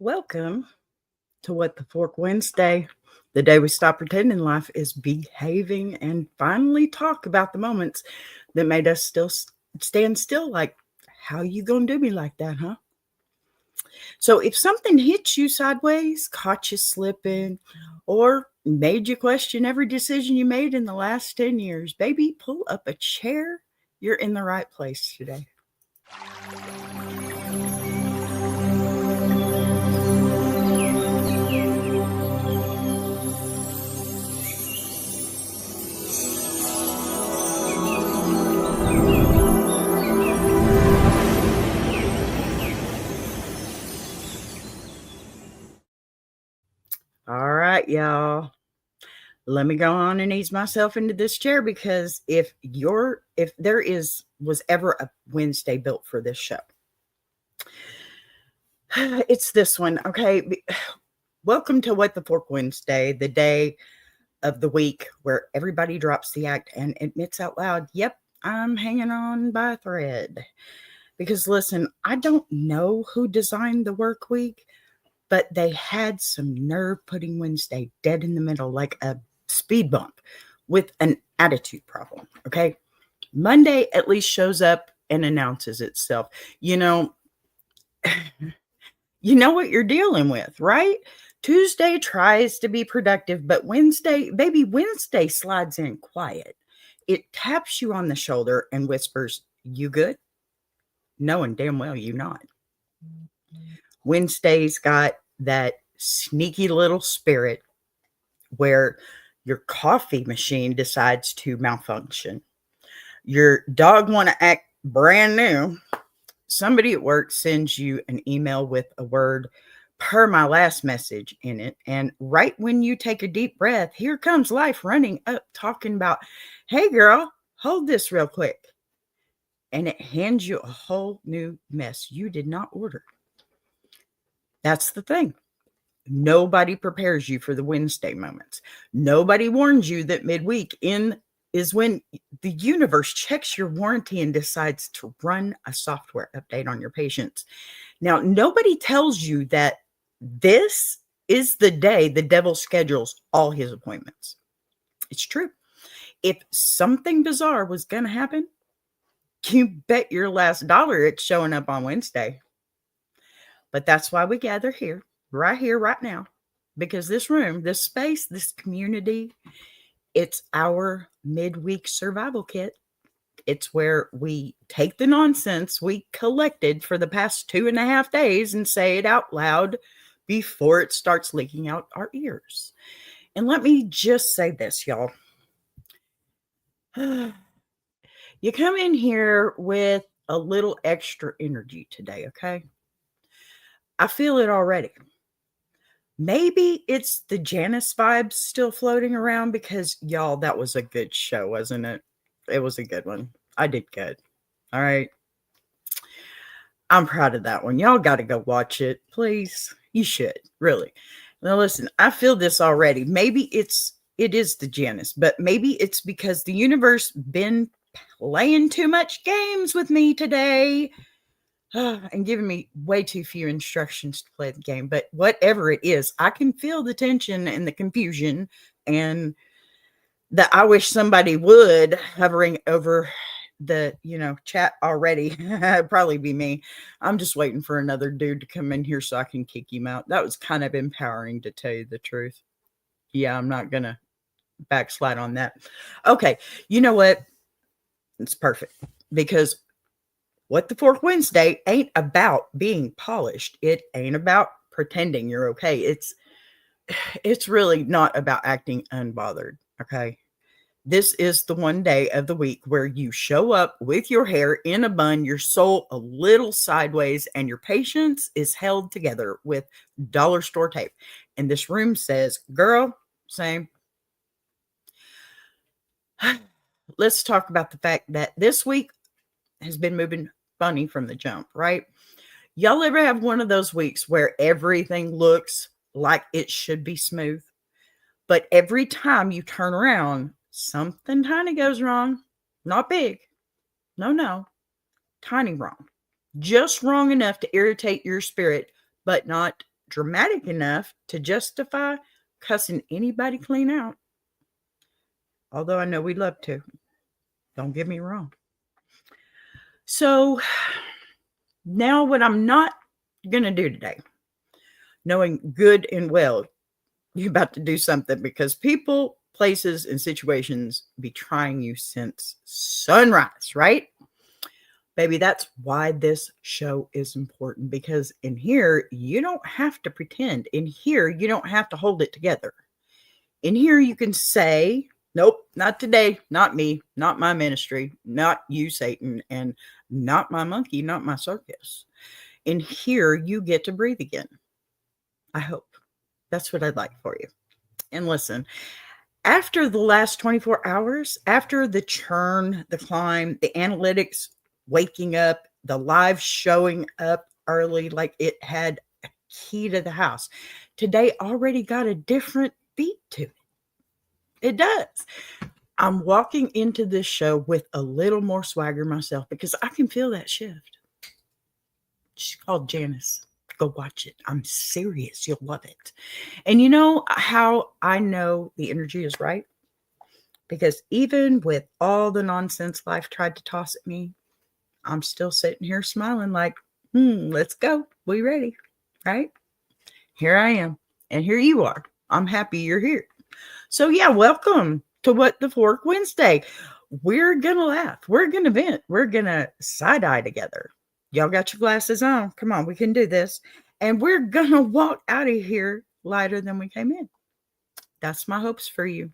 Welcome to What the Fork Wednesday, the day we stop pretending life is behaving and finally talk about the moments that made us still stand still. Like, how you gonna do me like that, huh? So, if something hit you sideways, caught you slipping, or made you question every decision you made in the last 10 years, baby, pull up a chair. You're in the right place today. All right, y'all. Let me go on and ease myself into this chair because if there is was ever a Wednesday built for this show, it's this one. Okay. Welcome to What the Fork Wednesday, the day of the week where everybody drops the act and admits out loud, yep, I'm hanging on by a thread. Because listen, I don't know who designed the work week, but they had some nerve putting Wednesday dead in the middle like a speed bump with an attitude problem. Okay. Monday at least shows up and announces itself. You know, you know what you're dealing with, right? Tuesday tries to be productive, but Wednesday slides in quiet. It taps you on the shoulder and whispers, "You good?" Knowing damn well you not. Wednesday's got that sneaky little spirit where your coffee machine decides to malfunction. Your dog want to act brand new. Somebody at work sends you an email with a word per my last message in it. And right when you take a deep breath, here comes life running up talking about, "Hey girl, hold this real quick." And it hands you a whole new mess you did not order. That's the thing. Nobody prepares you for the Wednesday moments. Nobody warns you that midweek is when the universe checks your warranty and decides to run a software update on your patients. Now, nobody tells you that this is the day the devil schedules all his appointments. It's true. If something bizarre was going to happen, you bet your last dollar it's showing up on Wednesday. But that's why we gather here, right now, because this room, this space, this community, it's our midweek survival kit. It's where we take the nonsense we collected for the past 2.5 days and say it out loud before it starts leaking out our ears. And let me just say this, y'all. You come in here with a little extra energy today, okay? I feel it already. Maybe it's the Janice vibes still floating around because, y'all, that was a good show, wasn't it? It was a good one. I did good. All right. I'm proud of that one. Y'all got to go watch it, please. You should, really. Now, listen, I feel this already. Maybe it is the Janice, but maybe it's because the universe been playing too much games with me today. And giving me way too few instructions to play the game. But whatever it is, I can feel the tension and the confusion and the "I wish somebody would" hovering over the, chat already. It'd probably be me. I'm just waiting for another dude to come in here so I can kick him out. That was kind of empowering, to tell you the truth. Yeah, I'm not going to backslide on that. Okay, you know what? It's perfect because What the Fork Wednesday ain't about being polished. It ain't about pretending you're okay. It's really not about acting unbothered, okay? This is the one day of the week where you show up with your hair in a bun, your soul a little sideways, and your patience is held together with dollar store tape. And this room says, "Girl, same." Let's talk about the fact that this week has been moving funny from the jump, right? Y'all ever have one of those weeks where everything looks like it should be smooth, but every time you turn around, something tiny goes wrong? Not big. No. Tiny wrong. Just wrong enough to irritate your spirit, but not dramatic enough to justify cussing anybody clean out. Although I know we'd love to. Don't get me wrong. So now what I'm not going to do today, knowing good and well you're about to do something, because people, places, and situations be trying you since sunrise, right? Baby, that's why this show is important, because in here, you don't have to pretend. In here, you don't have to hold it together. In here, you can say, nope, not today, not me, not my ministry, not you, Satan, and not my monkey, not my circus. In here, you get to breathe again. I hope. That's what I'd like for you. And listen, after the last 24 hours, after the churn, the climb, the analytics waking up, the live showing up early like it had a key to the house, today already got a different beat to it. It does. I'm walking into this show with a little more swagger myself because I can feel that shift. She's called Janice. Go watch it. I'm serious. You'll love it. And you know how I know the energy is right? Because even with all the nonsense life tried to toss at me, I'm still sitting here smiling like, let's go. We ready, right? Here I am. And here you are. I'm happy you're here. So yeah, welcome to What the Fork Wednesday. We're going to laugh. We're going to vent. We're going to side-eye together. Y'all got your glasses on. Come on, we can do this. And we're going to walk out of here lighter than we came in. That's my hopes for you.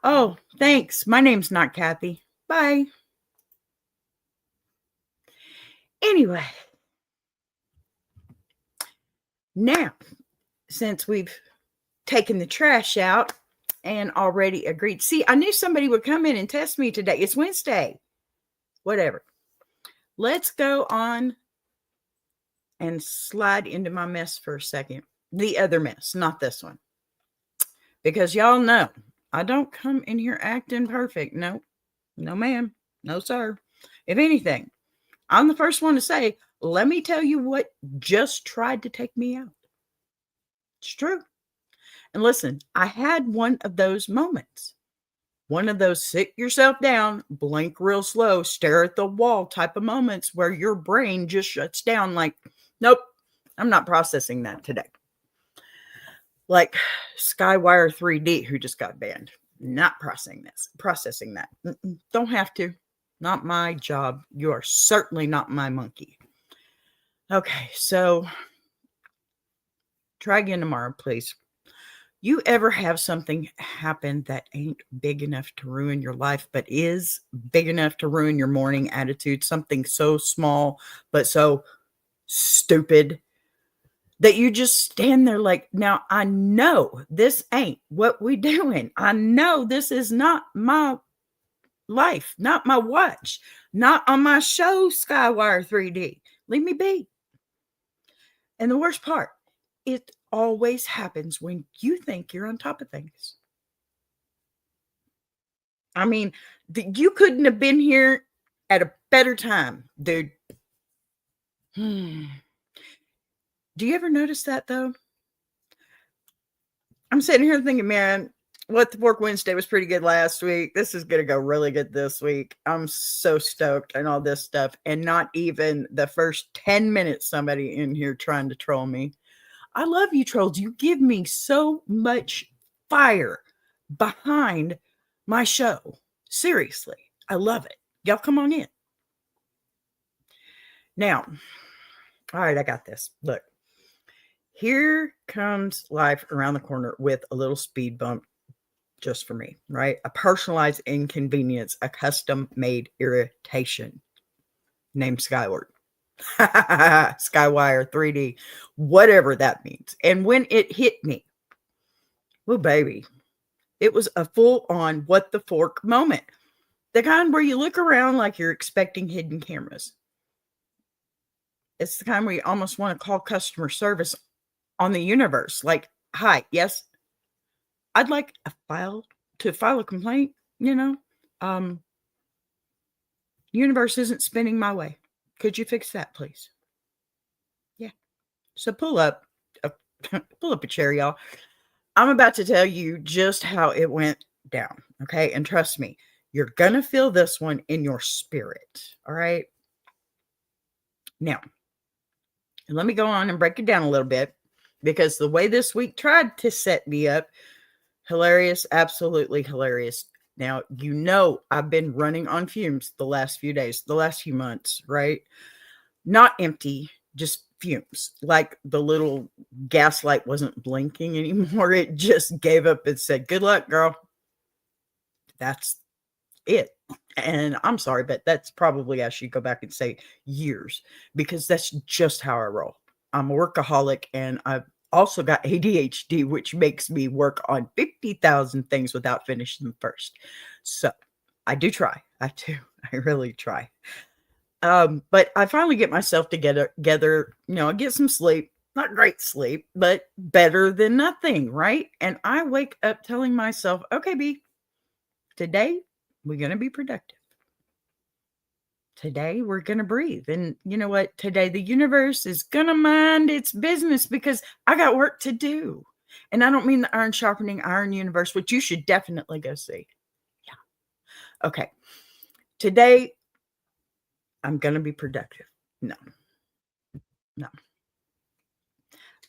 Oh, thanks. My name's not Kathy. Bye. Anyway, now, since we've taken the trash out and already agreed. See, I knew somebody would come in and test me today. It's Wednesday. Whatever. Let's go on and slide into my mess for a second. The other mess, not this one. Because y'all know, I don't come in here acting perfect. No, no ma'am. No sir. If anything, I'm the first one to say, let me tell you what just tried to take me out. It's true. And listen, I had one of those moments. One of those sit yourself down, blink real slow, stare at the wall type of moments where your brain just shuts down like, nope, I'm not processing that today. Like Skywire 3D, who just got banned. Not processing that. Don't have to. Not my job. You are certainly not my monkey. Okay, so try again tomorrow, please. You ever have something happen that ain't big enough to ruin your life, but is big enough to ruin your morning attitude? Something so small, but so stupid that you just stand there like, now I know this ain't what we doing. I know this is not my life, not my watch, not on my show, Skywire 3D. Leave me be. And the worst part, it always happens when you think you're on top of things. I mean, you couldn't have been here at a better time, dude. Do you ever notice that, though? I'm sitting here thinking, man, What the Fork Wednesday was pretty good last week. This is going to go really good this week. I'm so stoked and all this stuff. And not even the first 10 minutes somebody in here trying to troll me. I love you, trolls. You give me so much fire behind my show. Seriously, I love it. Y'all come on in. Now, all right, I got this. Look, here comes life around the corner with a little speed bump just for me, right? A personalized inconvenience, a custom-made irritation named Skyward. Skywire 3D, whatever that means. And when it hit me, oh baby, it was a full-on what the fork moment. The kind where you look around like you're expecting hidden cameras. It's the kind where you almost want to call customer service on the universe. Like, hi, yes, I'd like file a complaint, universe isn't spinning my way. Could you fix that, please? Yeah. So pull up, uh, pull up a chair, y'all. I'm about to tell you just how it went down. Okay. And trust me, you're going to feel this one in your spirit. All right. Now, let me go on and break it down a little bit because the way this week tried to set me up, hilarious, absolutely hilarious. Now, I've been running on fumes the last few days, the last few months, right? Not empty, just fumes. Like the little gas light wasn't blinking anymore. It just gave up and said, "Good luck, girl." That's it. And I'm sorry, but that's probably, I should go back and say, years, because that's just how I roll. I'm a workaholic and I've also got ADHD, which makes me work on 50,000 things without finishing them first. So I do try. I do. I really try. But I finally get myself together, I get some sleep, not great sleep, but better than nothing, right? And I wake up telling myself, okay, B, today we're going to be productive. Today we're going to breathe. And you know what? Today the universe is going to mind its business because I got work to do. And I don't mean the iron sharpening iron universe, which you should definitely go see. Yeah. Okay. Today I'm going to be productive. No.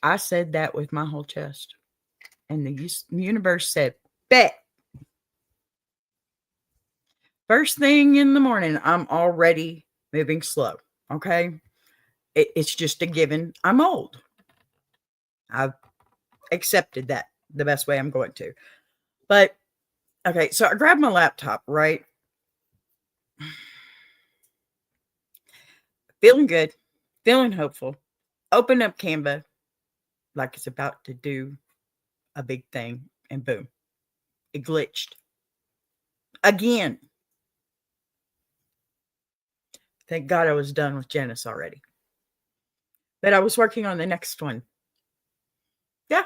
I said that with my whole chest. And the universe said, bet. First thing in the morning, I'm already moving slow. Okay. It's just a given. I'm old. I've accepted that the best way I'm going to. But okay, so I grabbed my laptop, right? Feeling good, feeling hopeful. Open up Canva like it's about to do a big thing, and boom, it glitched again. Thank God I was done with Janice already. But I was working on the next one. Yeah.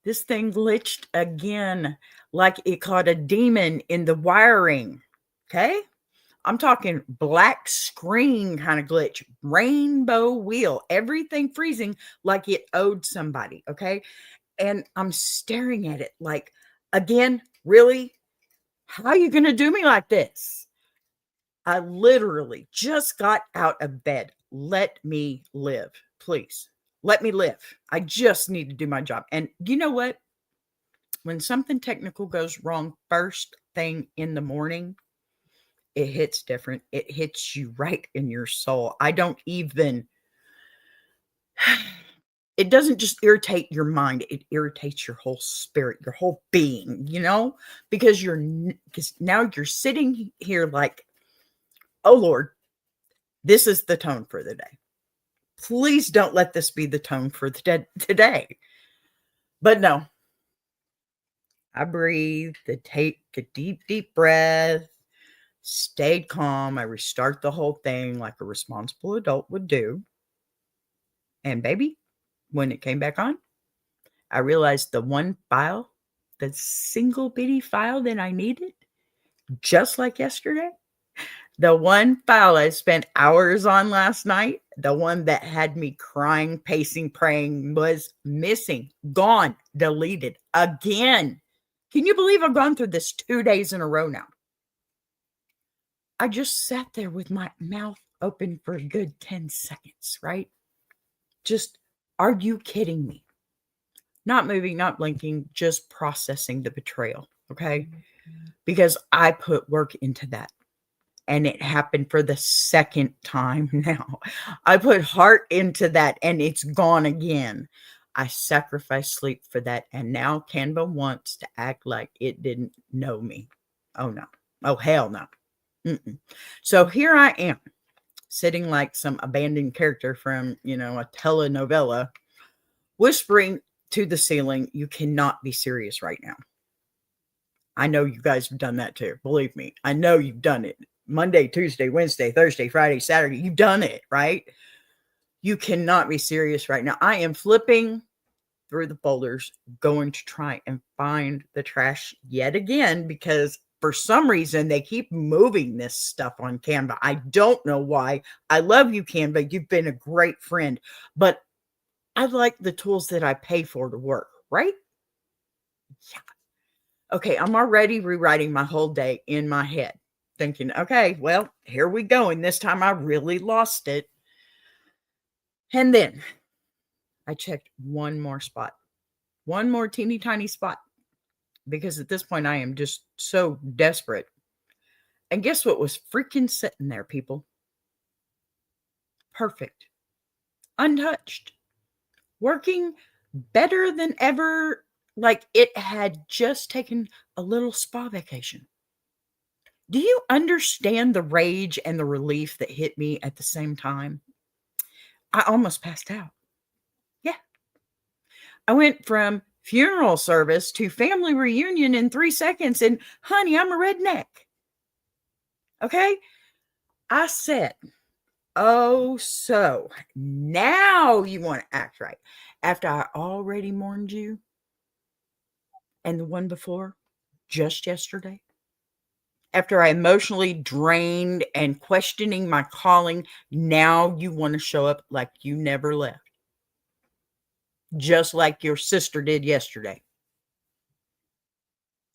This thing glitched again like it caught a demon in the wiring. Okay. I'm talking black screen kind of glitch, rainbow wheel, everything freezing like it owed somebody. Okay. And I'm staring at it like, again, really? How are you going to do me like this? I literally just got out of bed. Let me live, please. Let me live. I just need to do my job. And you know what? When something technical goes wrong first thing in the morning, it hits different. It hits you right in your soul. I don't even, it doesn't just irritate your mind. It irritates your whole spirit, your whole being, because now you're sitting here like, oh Lord, this is the tone for the day. Please don't let this be the tone for the today. But no, I breathed, take a deep, deep breath, stayed calm. I restart the whole thing like a responsible adult would do. And baby, when it came back on, I realized the one file, the single bitty file that I needed, just like yesterday, the one file I spent hours on last night, the one that had me crying, pacing, praying, was missing, gone, deleted again. Can you believe I've gone through this 2 days in a row now? I just sat there with my mouth open for a good 10 seconds, right? Just, are you kidding me? Not moving, not blinking, just processing the betrayal, okay? Because I put work into that. And it happened for the second time now. I put heart into that and it's gone again. I sacrificed sleep for that. And now Canva wants to act like it didn't know me. Oh, no. Oh, hell no. Mm-mm. So here I am, sitting like some abandoned character from, a telenovela, whispering to the ceiling, you cannot be serious right now. I know you guys have done that too. Believe me. I know you've done it. Monday, Tuesday, Wednesday, Thursday, Friday, Saturday. You've done it, right? You cannot be serious right now. I am flipping through the folders, going to try and find the trash yet again because for some reason, they keep moving this stuff on Canva. I don't know why. I love you, Canva. You've been a great friend, but I like the tools that I pay for to work, right? Yeah. Okay, I'm already rewriting my whole day in my head, thinking, okay, well, here we go. And this time I really lost it. And then I checked one more spot, one more teeny tiny spot, because at this point I am just so desperate. And guess what was freaking sitting there, people? Perfect, untouched, working better than ever. Like it had just taken a little spa vacation. Do you understand the rage and the relief that hit me at the same time? I almost passed out. Yeah. I went from funeral service to family reunion in 3 seconds. And honey, I'm a redneck. Okay. I said, oh, so now you want to act right after I already mourned you and the one before just yesterday. After I emotionally drained and questioning my calling, now you want to show up like you never left. Just like your sister did yesterday.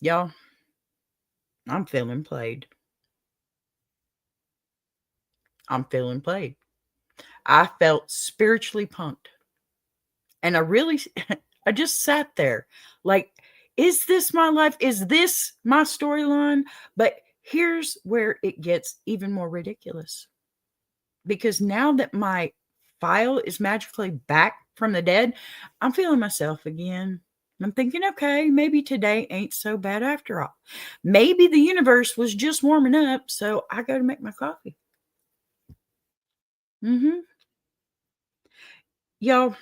Y'all, I'm feeling played. I'm feeling played. I felt spiritually punked. And I just sat there like, is this my life? Is this my storyline? But here's where it gets even more ridiculous. Because now that my file is magically back from the dead, I'm feeling myself again. I'm thinking, okay, maybe today ain't so bad after all. Maybe the universe was just warming up, so I go to make my coffee. Y'all,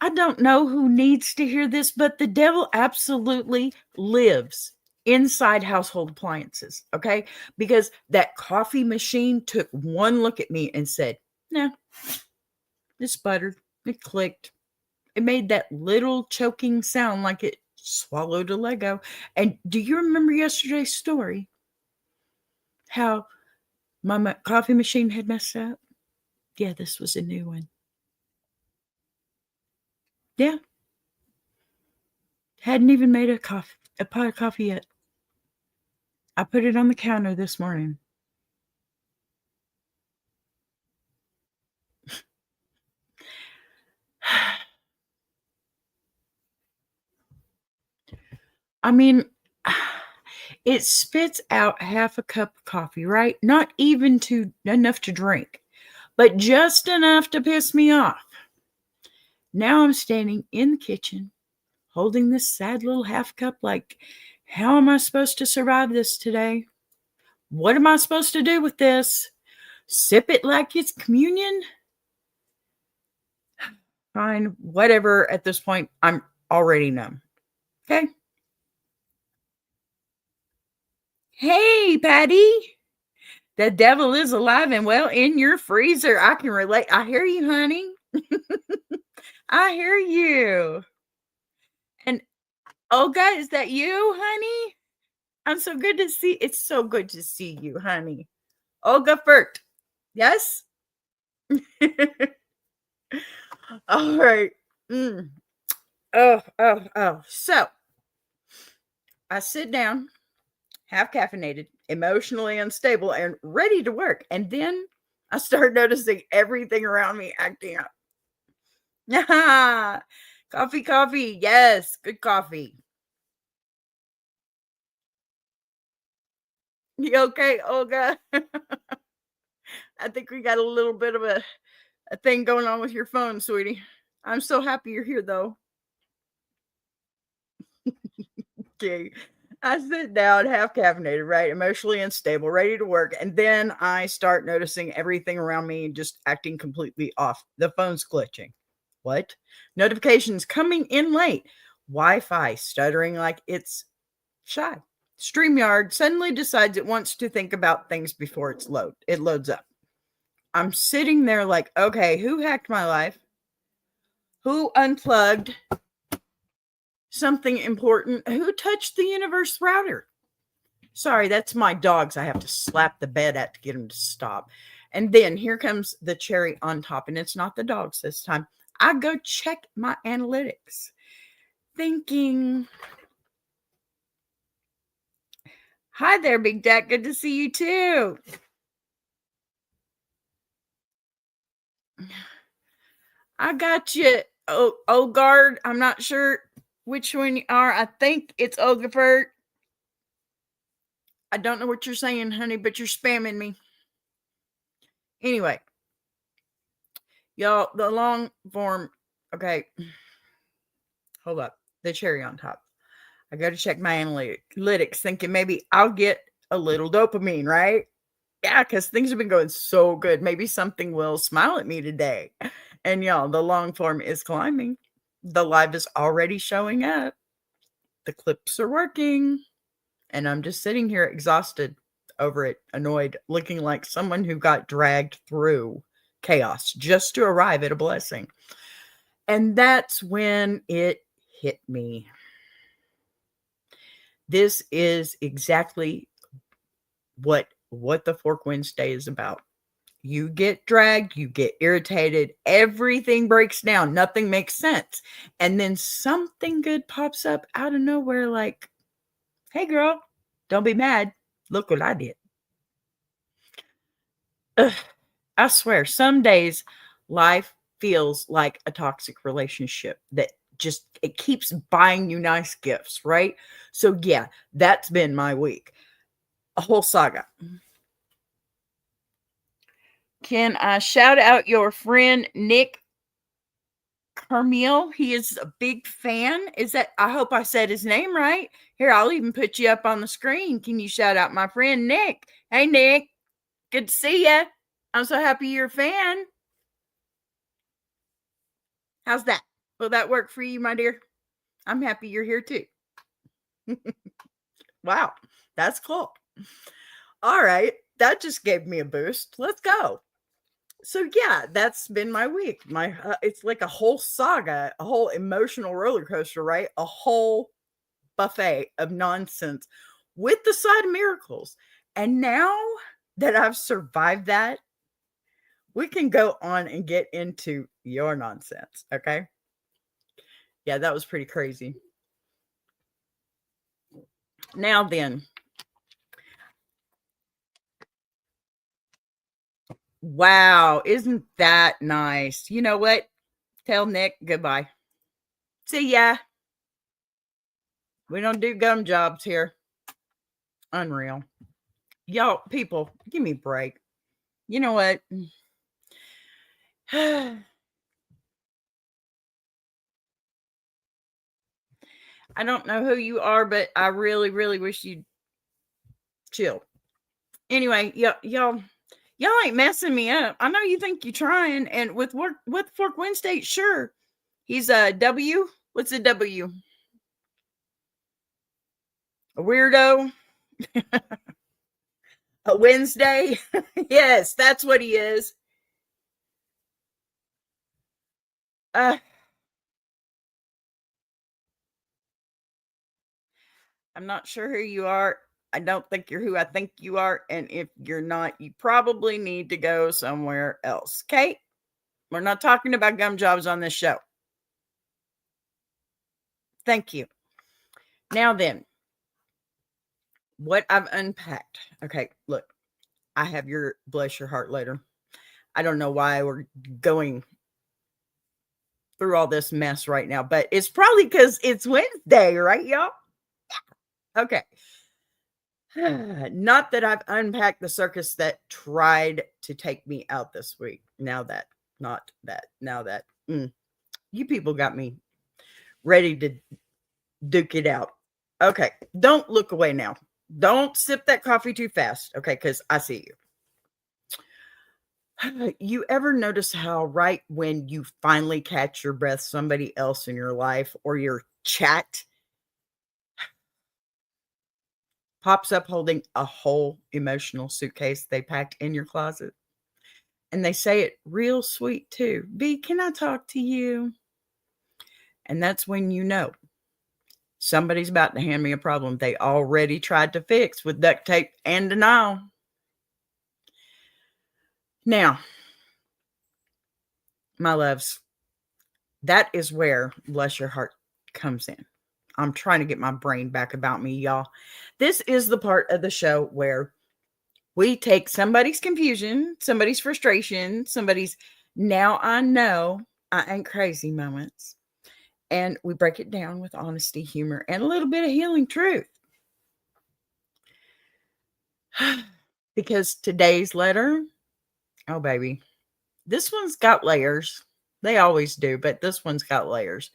I don't know who needs to hear this, but the devil absolutely lives inside household appliances, okay? Because that coffee machine took one look at me and said, no, it sputtered, it clicked. It made that little choking sound like it swallowed a Lego. And do you remember yesterday's story? How my coffee machine had messed up? Yeah, this was a new one. Yeah. Hadn't even made a pot of coffee yet. I put it on the counter this morning. I mean, it spits out half a cup of coffee, right? Not even enough to drink, but just enough to piss me off. Now I'm standing in the kitchen holding this sad little half cup like, how am I supposed to survive this today? What am I supposed to do with this? Sip it like it's communion? Fine, whatever. At this point, I'm already numb. Okay. Hey, Patty. The devil is alive and well in your freezer. I can relate. I hear you, honey. I hear you. And Olga, is that you, honey? I'm so good to see. It's so good to see you, honey. Olga Furt. Yes? All right. Oh. So I sit down, half caffeinated, emotionally unstable, and ready to work. And then I start noticing everything around me acting up. Coffee. Yes, good coffee. You okay, Olga? I think we got a little bit of a thing going on with your phone, sweetie. I'm so happy you're here, though. Okay. I sit down, half caffeinated, right? Emotionally unstable, ready to work. And then I start noticing everything around me just acting completely off. The phone's glitching. What? Notifications coming in late. Wi Fi stuttering like it's shy. StreamYard suddenly decides it wants to think about things before it loads up. I'm sitting there like, okay, who hacked my life? Who unplugged something important? Who touched the universe router? Sorry, that's my dogs. I have to slap the bed at to get them to stop. And then here comes the cherry on top, and it's not the dogs this time. I go check my analytics, thinking, hi there, Big Jack. Good to see you too. I got you, Ogard. I'm not sure which one you are. I think it's Ogafert. I don't know what you're saying, honey, but you're spamming me. Anyway, y'all, the long form. Okay, hold up. The cherry on top. I go to check my analytics, thinking maybe I'll get a little dopamine, right? Yeah, because things have been going so good. Maybe something will smile at me today. And y'all, the long form is climbing. The live is already showing up. The clips are working. And I'm just sitting here exhausted over it, annoyed, looking like someone who got dragged through chaos just to arrive at a blessing. And that's when it hit me. This is exactly what the Fork Wednesday is about. You get dragged, you get irritated, everything breaks down, nothing makes sense. And then something good pops up out of nowhere like, hey girl, don't be mad. Look what I did. Ugh, I swear, some days life feels like a toxic relationship that just it keeps buying you nice gifts, right? So yeah, that's been my week. A whole saga. Can I shout out your friend Nick Carmiel? He is a big fan. Is that, I hope I said his name right. Here, I'll even put you up on the screen. Can you shout out my friend Nick? Hey, Nick. Good to see you. I'm so happy you're a fan. How's that? Will that work for you, my dear? I'm happy you're here too. Wow, that's cool. All right, that just gave me a boost. Let's go. So yeah, that's been my week. It's like a whole saga, a whole emotional roller coaster, right? A whole buffet of nonsense with the side of miracles. And now that I've survived that, we can go on and get into your nonsense, okay? Yeah, that was pretty crazy. Now then. Wow, isn't that nice? You know what? Tell Nick goodbye. See ya. We don't do gum jobs here. Unreal. Y'all, people, give me a break. You know what? I don't know who you are, but I really, really wish you'd chill. Anyway, y'all ain't messing me up. I know you think you're trying, and with Fork Wednesday, sure. He's a W. What's a W? A weirdo? A Wednesday? Yes, that's what he is. I'm not sure who you are. I don't think you're who I think you are. And if you're not, you probably need to go somewhere else. Okay? We're not talking about gum jobs on this show. Thank you. Now then, what I've unpacked. Okay, look, I have your bless your heart letter. I don't know why we're going through all this mess right now, but it's probably because it's Wednesday, right, y'all? Okay. Not that I've unpacked the circus that tried to take me out this week. Now that, you people got me ready to duke it out. Okay. Don't look away now. Don't sip that coffee too fast. Okay. Because I see you. You ever notice how right when you finally catch your breath, somebody else in your life or your chat pops up holding a whole emotional suitcase they packed in your closet? And they say it real sweet too. B, can I talk to you? And that's when you know Somebody's about to hand me a problem they already tried to fix with duct tape and denial. Now, my loves, that is where Bless Your Heart comes in. I'm trying to get my brain back about me, y'all. This is the part of the show where we take somebody's confusion, somebody's frustration, somebody's now I know I ain't crazy moments, and we break it down with honesty, humor, and a little bit of healing truth. Because today's letter, oh baby, this one's got layers. They always do, but this one's got layers.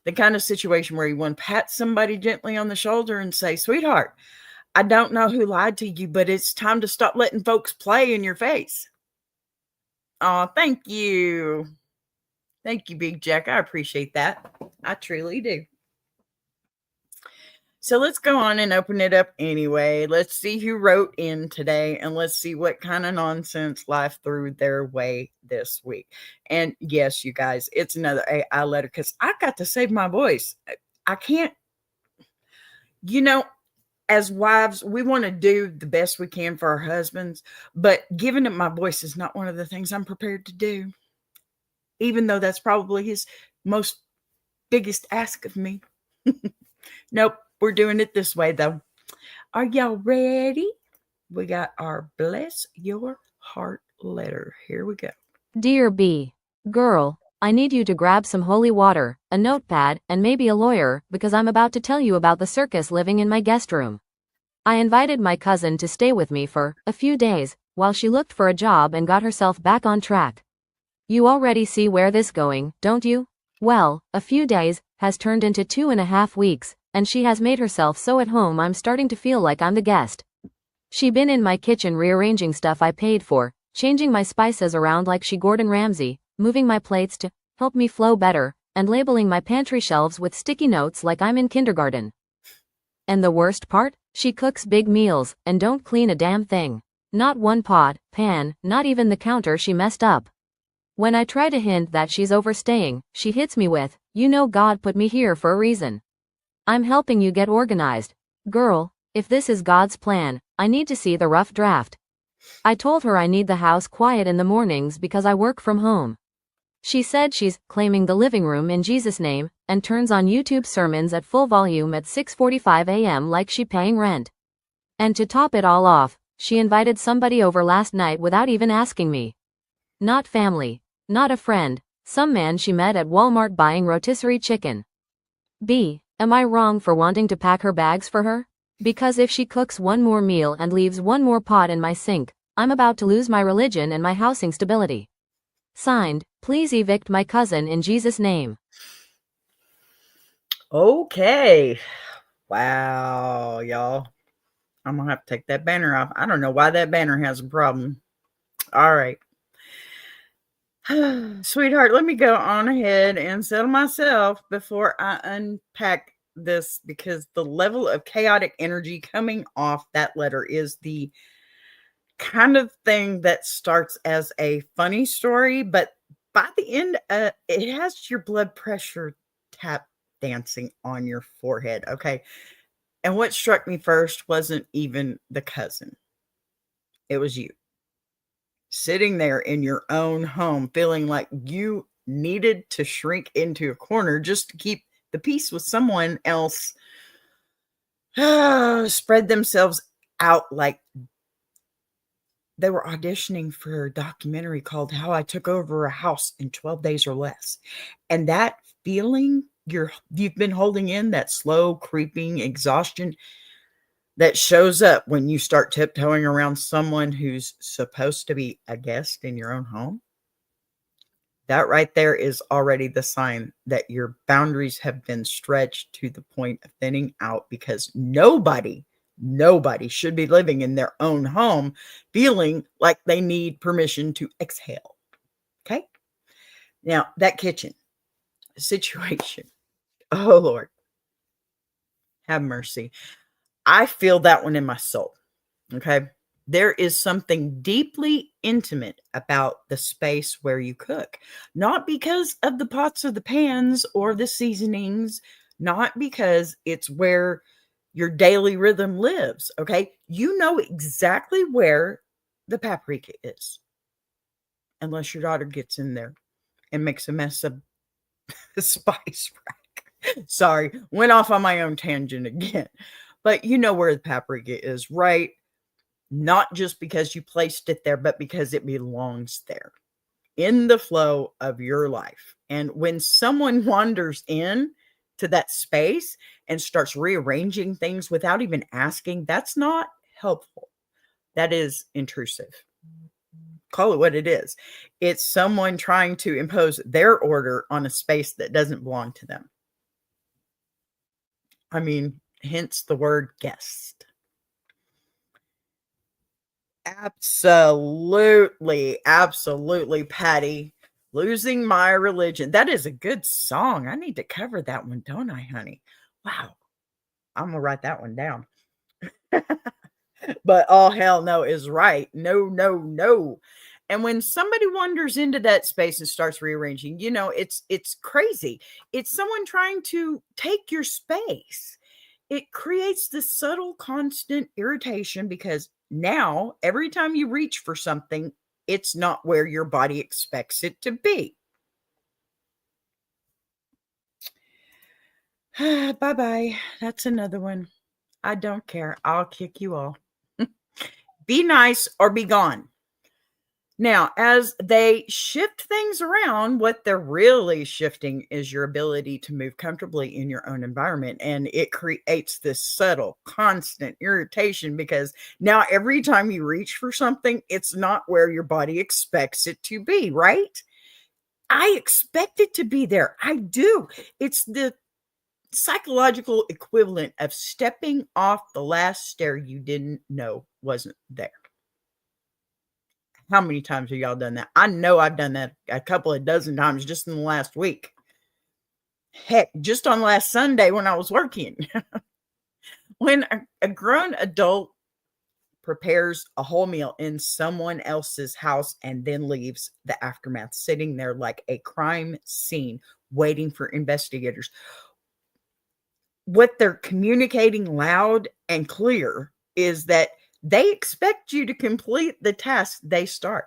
The kind of situation where you want to pat somebody gently on the shoulder and say, sweetheart, I don't know who lied to you, but it's time to stop letting folks play in your face. Oh, thank you. Thank you, Big Jack. I appreciate that. I truly do. So let's go on and open it up anyway. Let's see who wrote in today and let's see what kind of nonsense life threw their way this week. And yes, you guys, it's another AI letter because I got to save my voice. I can't, as wives, we want to do the best we can for our husbands, but giving up my voice is not one of the things I'm prepared to do, even though that's probably his most biggest ask of me. Nope. We're doing it this way, though. Are y'all ready? We got our Bless Your Heart letter. Here we go. Dear B. Girl, I need you to grab some holy water, a notepad, and maybe a lawyer, because I'm about to tell you about the circus living in my guest room. I invited my cousin to stay with me for a few days, while she looked for a job and got herself back on track. You already see where this going, don't you? Well, a few days has turned into 2.5 weeks, and she has made herself so at home I'm starting to feel like I'm the guest. She been in my kitchen rearranging stuff I paid for, changing my spices around like she Gordon Ramsay, moving my plates to help me flow better, and labeling my pantry shelves with sticky notes like I'm in kindergarten. And the worst part? She cooks big meals, and don't clean a damn thing. Not one pot, pan, not even the counter she messed up. When I try to hint that she's overstaying, she hits me with, God put me here for a reason. I'm helping you get organized. Girl, if this is God's plan, I need to see the rough draft. I told her I need the house quiet in the mornings because I work from home. She said she's claiming the living room in Jesus' name, and turns on YouTube sermons at full volume at 6:45 a.m. like she paying rent. And to top it all off, she invited somebody over last night without even asking me. Not family, not a friend, some man she met at Walmart buying rotisserie chicken. B. Am I wrong for wanting to pack her bags for her? Because if she cooks one more meal and leaves one more pot in my sink, I'm about to lose my religion and my housing stability. Signed, please evict my cousin in Jesus' name. Okay. Wow, y'all. I'm going to have to take that banner off. I don't know why that banner has a problem. All right. Sweetheart, let me go on ahead and settle myself before I unpack this because the level of chaotic energy coming off that letter is the kind of thing that starts as a funny story, but by the end, it has your blood pressure tap dancing on your forehead. Okay. And what struck me first wasn't even the cousin, it was you. Sitting there in your own home, feeling like you needed to shrink into a corner just to keep the peace with someone else, spread themselves out like they were auditioning for a documentary called How I Took Over a House in 12 Days or Less. And that feeling you've been holding in, that slow creeping exhaustion that shows up when you start tiptoeing around someone who's supposed to be a guest in your own home. That right there is already the sign that your boundaries have been stretched to the point of thinning out, because nobody should be living in their own home feeling like they need permission to exhale. Okay? Now, that kitchen situation, oh Lord, have mercy. I feel that one in my soul. Okay. There is something deeply intimate about the space where you cook, not because of the pots or the pans or the seasonings, not because it's where your daily rhythm lives. Okay. You know exactly where the paprika is, unless your daughter gets in there and makes a mess of the spice rack. Sorry, went off on my own tangent again. But you know where the paprika is, right? Not just because you placed it there, but because it belongs there in the flow of your life. And when someone wanders in to that space and starts rearranging things without even asking, that's not helpful. That is intrusive. Call it what it is. It's someone trying to impose their order on a space that doesn't belong to them. I mean, hence the word guest. Absolutely, absolutely, Patty. Losing My Religion. That is a good song. I need to cover that one, don't I, honey? Wow. I'm going to write that one down. But all hell no is right. No, no, no. And when somebody wanders into that space and starts rearranging, it's crazy. It's someone trying to take your space. It creates this subtle, constant irritation because now every time you reach for something, it's not where your body expects it to be. Bye-bye. That's another one. I don't care. I'll kick you all. Be nice or be gone. Now, as they shift things around, what they're really shifting is your ability to move comfortably in your own environment. And it creates this subtle, constant irritation because now every time you reach for something, it's not where your body expects it to be, right? I expect it to be there. I do. It's the psychological equivalent of stepping off the last stair you didn't know wasn't there. How many times have y'all done that? I know I've done that a couple of dozen times just in the last week. Heck, just on last Sunday when I was working. When a grown adult prepares a whole meal in someone else's house and then leaves the aftermath sitting there like a crime scene waiting for investigators, what they're communicating loud and clear is that they expect you to complete the task they start.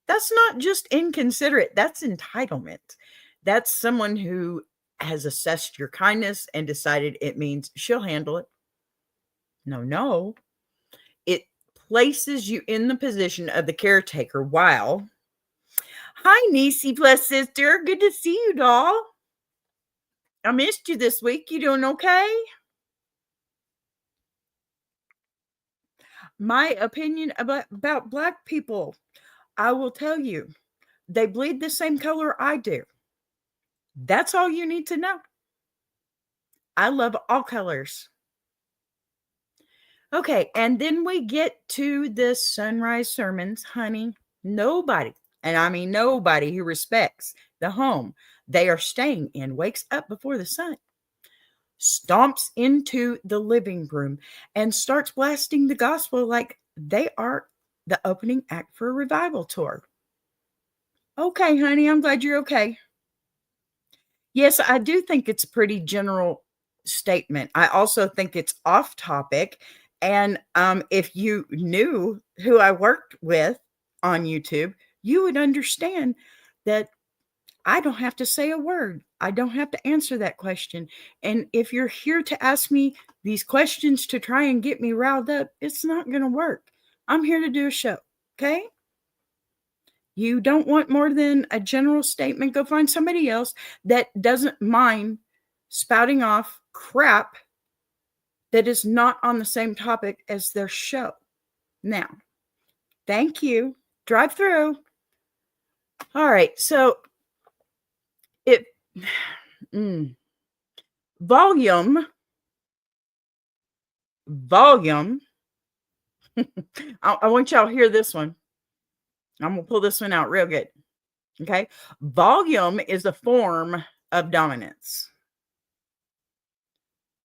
That's not just inconsiderate, that's entitlement. That's someone who has assessed your kindness and decided it means she'll handle it. No, no. It places you in the position of the caretaker while, hi, niecey plus sister. Good to see you, doll. I missed you this week. You doing okay? My opinion about Black people, I will tell you, they bleed the same color I do. That's all you need to know. I love all colors. Okay, and then we get to the sunrise sermons, honey. Nobody, and I mean nobody who respects the home they are staying in wakes up before the sun, stomps into the living room, and starts blasting the gospel like they are the opening act for a revival tour. Okay, honey, I'm glad you're okay. Yes, I do think it's a pretty general statement. I also think it's off topic. And if you knew who I worked with on YouTube, you would understand that I don't have to say a word. I don't have to answer that question. And if you're here to ask me these questions to try and get me riled up, it's not going to work. I'm here to do a show. Okay. You don't want more than a general statement, go find somebody else that doesn't mind spouting off crap that is not on the same topic as their show. Now, thank you. Drive through. All right. So it volume. I want y'all to hear this one. I'm going to pull this one out real good. Okay. Volume is a form of dominance.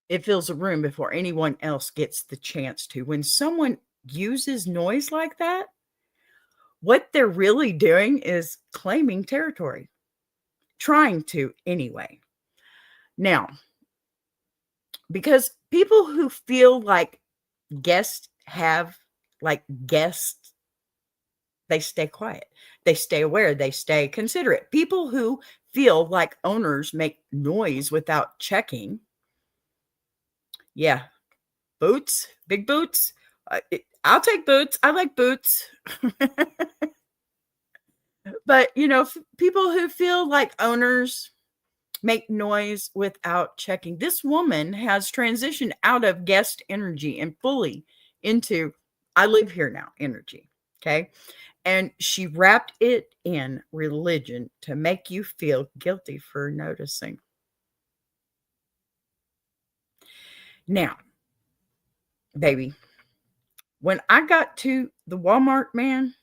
It fills a room before anyone else gets the chance to. When someone uses noise like that, what they're really doing is claiming territory. Trying to, anyway. Now, because people who feel like guests have like guests, they stay quiet, they stay aware, they stay considerate. People who feel like owners make noise without checking, yeah, boots, big boots. I'll take boots. I like boots. But, people who feel like owners make noise without checking. This woman has transitioned out of guest energy and fully into I live here now energy. Okay. And she wrapped it in religion to make you feel guilty for noticing. Now, baby, when I got to the Walmart, man,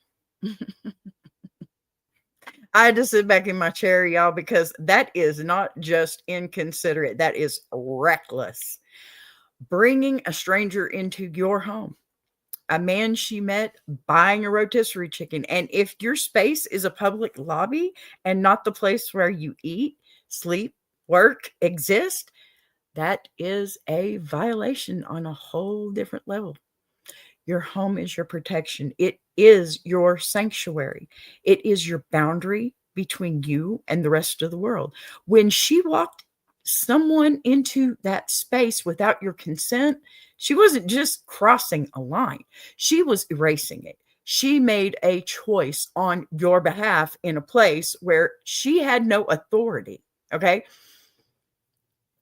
I had to sit back in my chair, y'all, because that is not just inconsiderate. That is reckless. Bringing a stranger into your home, a man she met buying a rotisserie chicken. And if your space is a public lobby and not the place where you eat, sleep, work, exist, that is a violation on a whole different level. Your home is your protection. It is your sanctuary. It is your boundary between you and the rest of the world. When she walked someone into that space without your consent, she wasn't just crossing a line, she was erasing it. She made a choice on your behalf in a place where she had no authority. Okay.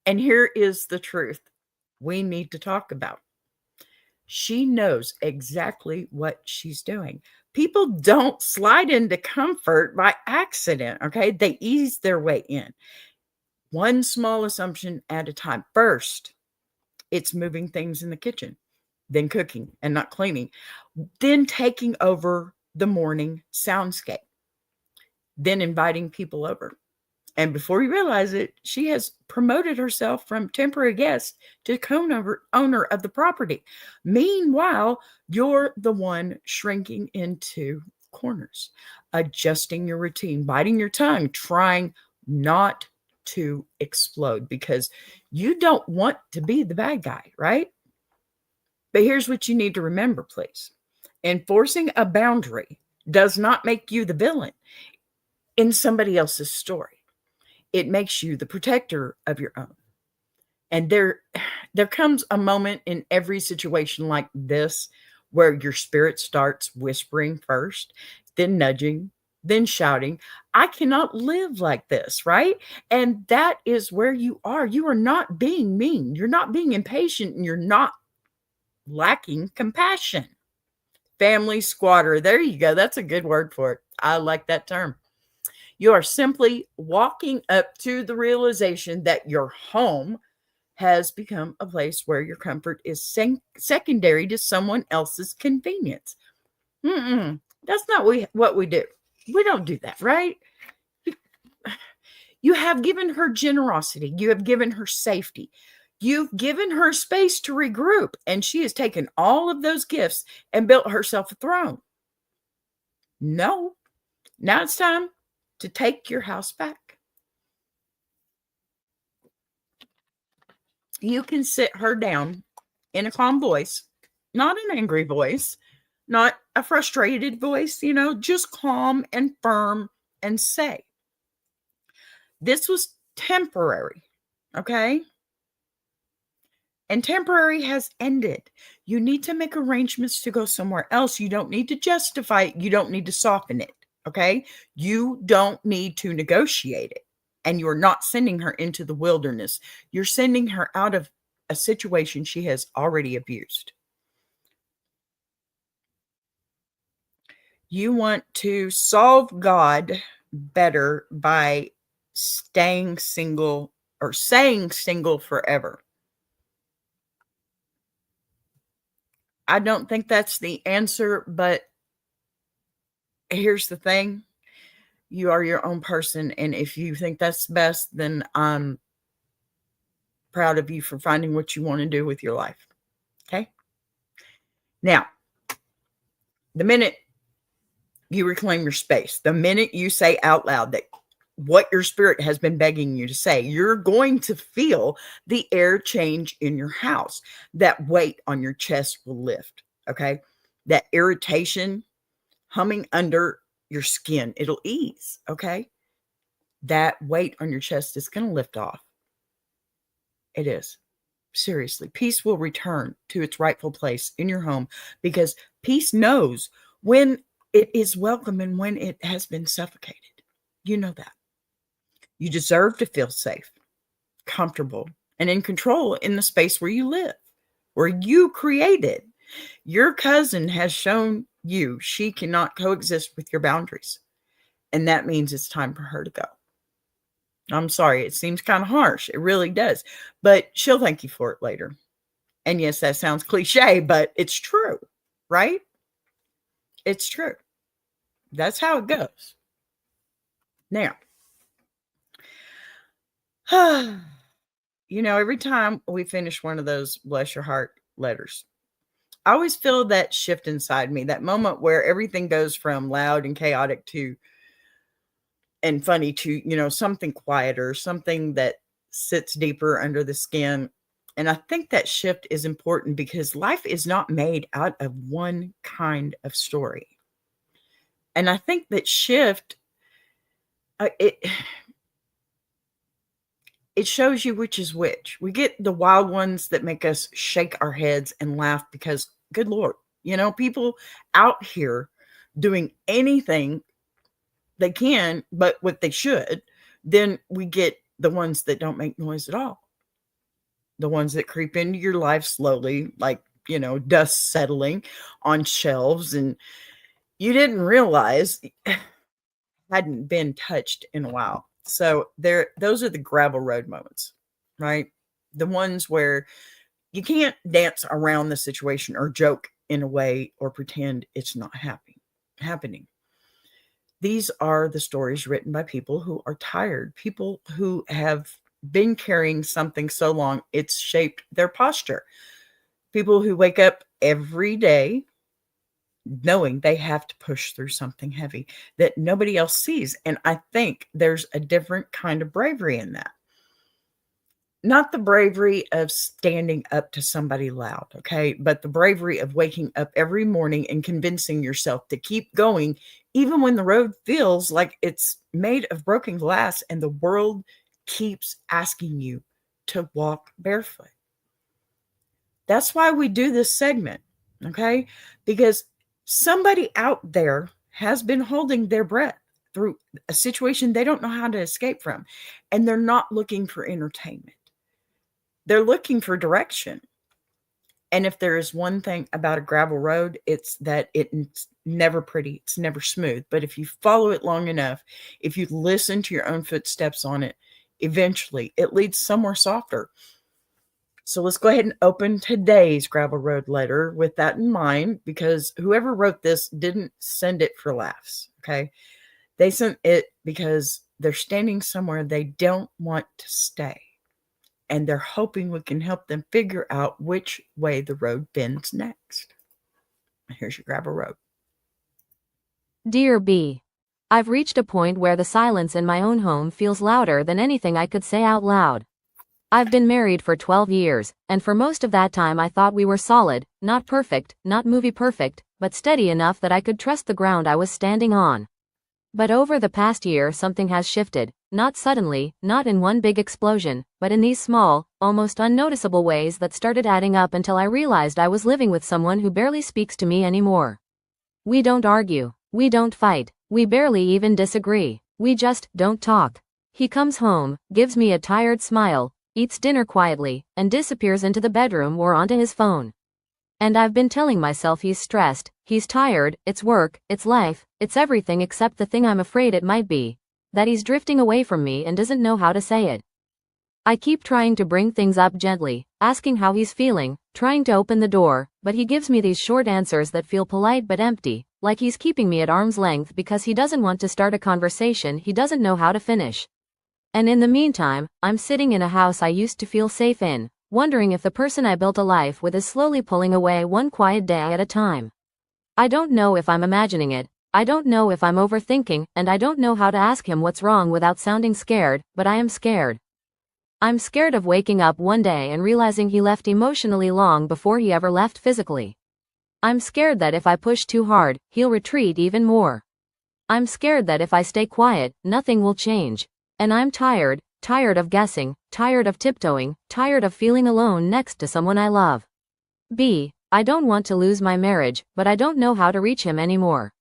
And here is the truth we need to talk about. She knows exactly what she's doing. People don't slide into comfort by accident, okay? They ease their way in. One small assumption at a time. First, it's moving things in the kitchen, then cooking and not cleaning, then taking over the morning soundscape, then inviting people over. And before you realize it, she has promoted herself from temporary guest to owner of the property. Meanwhile, you're the one shrinking into corners, adjusting your routine, biting your tongue, trying not to explode because you don't want to be the bad guy, right? But here's what you need to remember, please. Enforcing a boundary does not make you the villain in somebody else's story. It makes you the protector of your own. And there comes a moment in every situation like this where your spirit starts whispering first, then nudging, then shouting, I cannot live like this, right? And that is where you are. You are not being mean. You're not being impatient, and you're not lacking compassion. Family squatter. There you go. That's a good word for it. I like that term. You are simply walking up to the realization that your home has become a place where your comfort is secondary to someone else's convenience. That's not what we do. We don't do that, right? You have given her generosity. You have given her safety. You've given her space to regroup, and she has taken all of those gifts and built herself a throne. No, now it's time to take your house back. You can sit her down in a calm voice, not an angry voice, not a frustrated voice, just calm and firm, and say, this was temporary, okay? And temporary has ended. You need to make arrangements to go somewhere else. You don't need to justify it. You don't need to soften it, okay? You don't need to negotiate it. And you're not sending her into the wilderness. You're sending her out of a situation she has already abused. You want to solve God better by staying single or saying single forever. I don't think that's the answer, but here's the thing. You are your own person, and if you think that's best, then I'm proud of you for finding what you want to do with your life. Okay? Now, the minute you reclaim your space, the minute you say out loud that what your spirit has been begging you to say. You're going to feel the air change in your house. That weight on your chest will lift, okay? That irritation humming under your skin, it'll ease, okay? That weight on your chest is going to lift off. It is. Seriously, peace will return to its rightful place in your home because peace knows when it is welcome and when it has been suffocated. You know that. You deserve to feel safe, comfortable, and in control in the space where you live, where you created. Your cousin has shown you she cannot coexist with your boundaries, and that means it's time for her to go. I'm sorry, it seems kind of harsh. It really does. But she'll thank you for it later. And yes, that sounds cliche, but it's true, right? It's true. That's how it goes. Now, every time we finish one of those bless your heart letters, I always feel that shift inside me, that moment where everything goes from loud and chaotic and funny to, something quieter, something that sits deeper under the skin. And I think that shift is important because life is not made out of one kind of story. And I think that shift, it shows you which is which. We get the wild ones that make us shake our heads and laugh because, good Lord, people out here doing anything they can, but what they should. Then we get the ones that don't make noise at all. The ones that creep into your life slowly, like, dust settling on shelves and you didn't realize hadn't been touched in a while. So those are the gravel road moments, right? The ones where you can't dance around the situation or joke in a way or pretend it's not happening. These are the stories written by people who are tired, people who have been carrying something so long it's shaped their posture. People who wake up every day knowing they have to push through something heavy that nobody else sees. And I think there's a different kind of bravery in that. Not the bravery of standing up to somebody loud, okay? But the bravery of waking up every morning and convincing yourself to keep going, even when the road feels like it's made of broken glass and the world keeps asking you to walk barefoot. That's why we do this segment, okay? Because somebody out there has been holding their breath through a situation they don't know how to escape from, and they're not looking for entertainment. They're looking for direction. And if there is one thing about a gravel road, it's that it's never pretty. It's never smooth. But if you follow it long enough, if you listen to your own footsteps on it, eventually it leads somewhere softer. So let's go ahead and open today's gravel road letter with that in mind, because whoever wrote this didn't send it for laughs, okay? They sent it because they're standing somewhere they don't want to stay. And they're hoping we can help them figure out which way the road bends next. Here's your gravel road. Dear B, I've reached a point where the silence in my own home feels louder than anything I could say out loud. I've been married for 12 years, and for most of that time I thought we were solid, not perfect, not movie perfect, but steady enough that I could trust the ground I was standing on. But over the past year something has shifted, not suddenly, not in one big explosion, but in these small, almost unnoticeable ways that started adding up until I realized I was living with someone who barely speaks to me anymore. We don't argue, we don't fight, we barely even disagree, we just don't talk. He comes home, gives me a tired smile, eats dinner quietly, and disappears into the bedroom or onto his phone. And I've been telling myself he's stressed, he's tired, it's work, it's life, it's everything except the thing I'm afraid it might be. That he's drifting away from me and doesn't know how to say it. I keep trying to bring things up gently, asking how he's feeling, trying to open the door, but he gives me these short answers that feel polite but empty, like he's keeping me at arm's length because he doesn't want to start a conversation he doesn't know how to finish. And in the meantime, I'm sitting in a house I used to feel safe in, wondering if the person I built a life with is slowly pulling away one quiet day at a time. I don't know if I'm imagining it, I don't know if I'm overthinking, and I don't know how to ask him what's wrong without sounding scared, but I am scared. I'm scared of waking up one day and realizing he left emotionally long before he ever left physically. I'm scared that if I push too hard, he'll retreat even more. I'm scared that if I stay quiet, nothing will change. And I'm tired of guessing, tired of tiptoeing, tired of feeling alone next to someone I love. B. I don't want to lose my marriage, but I don't know how to reach him anymore.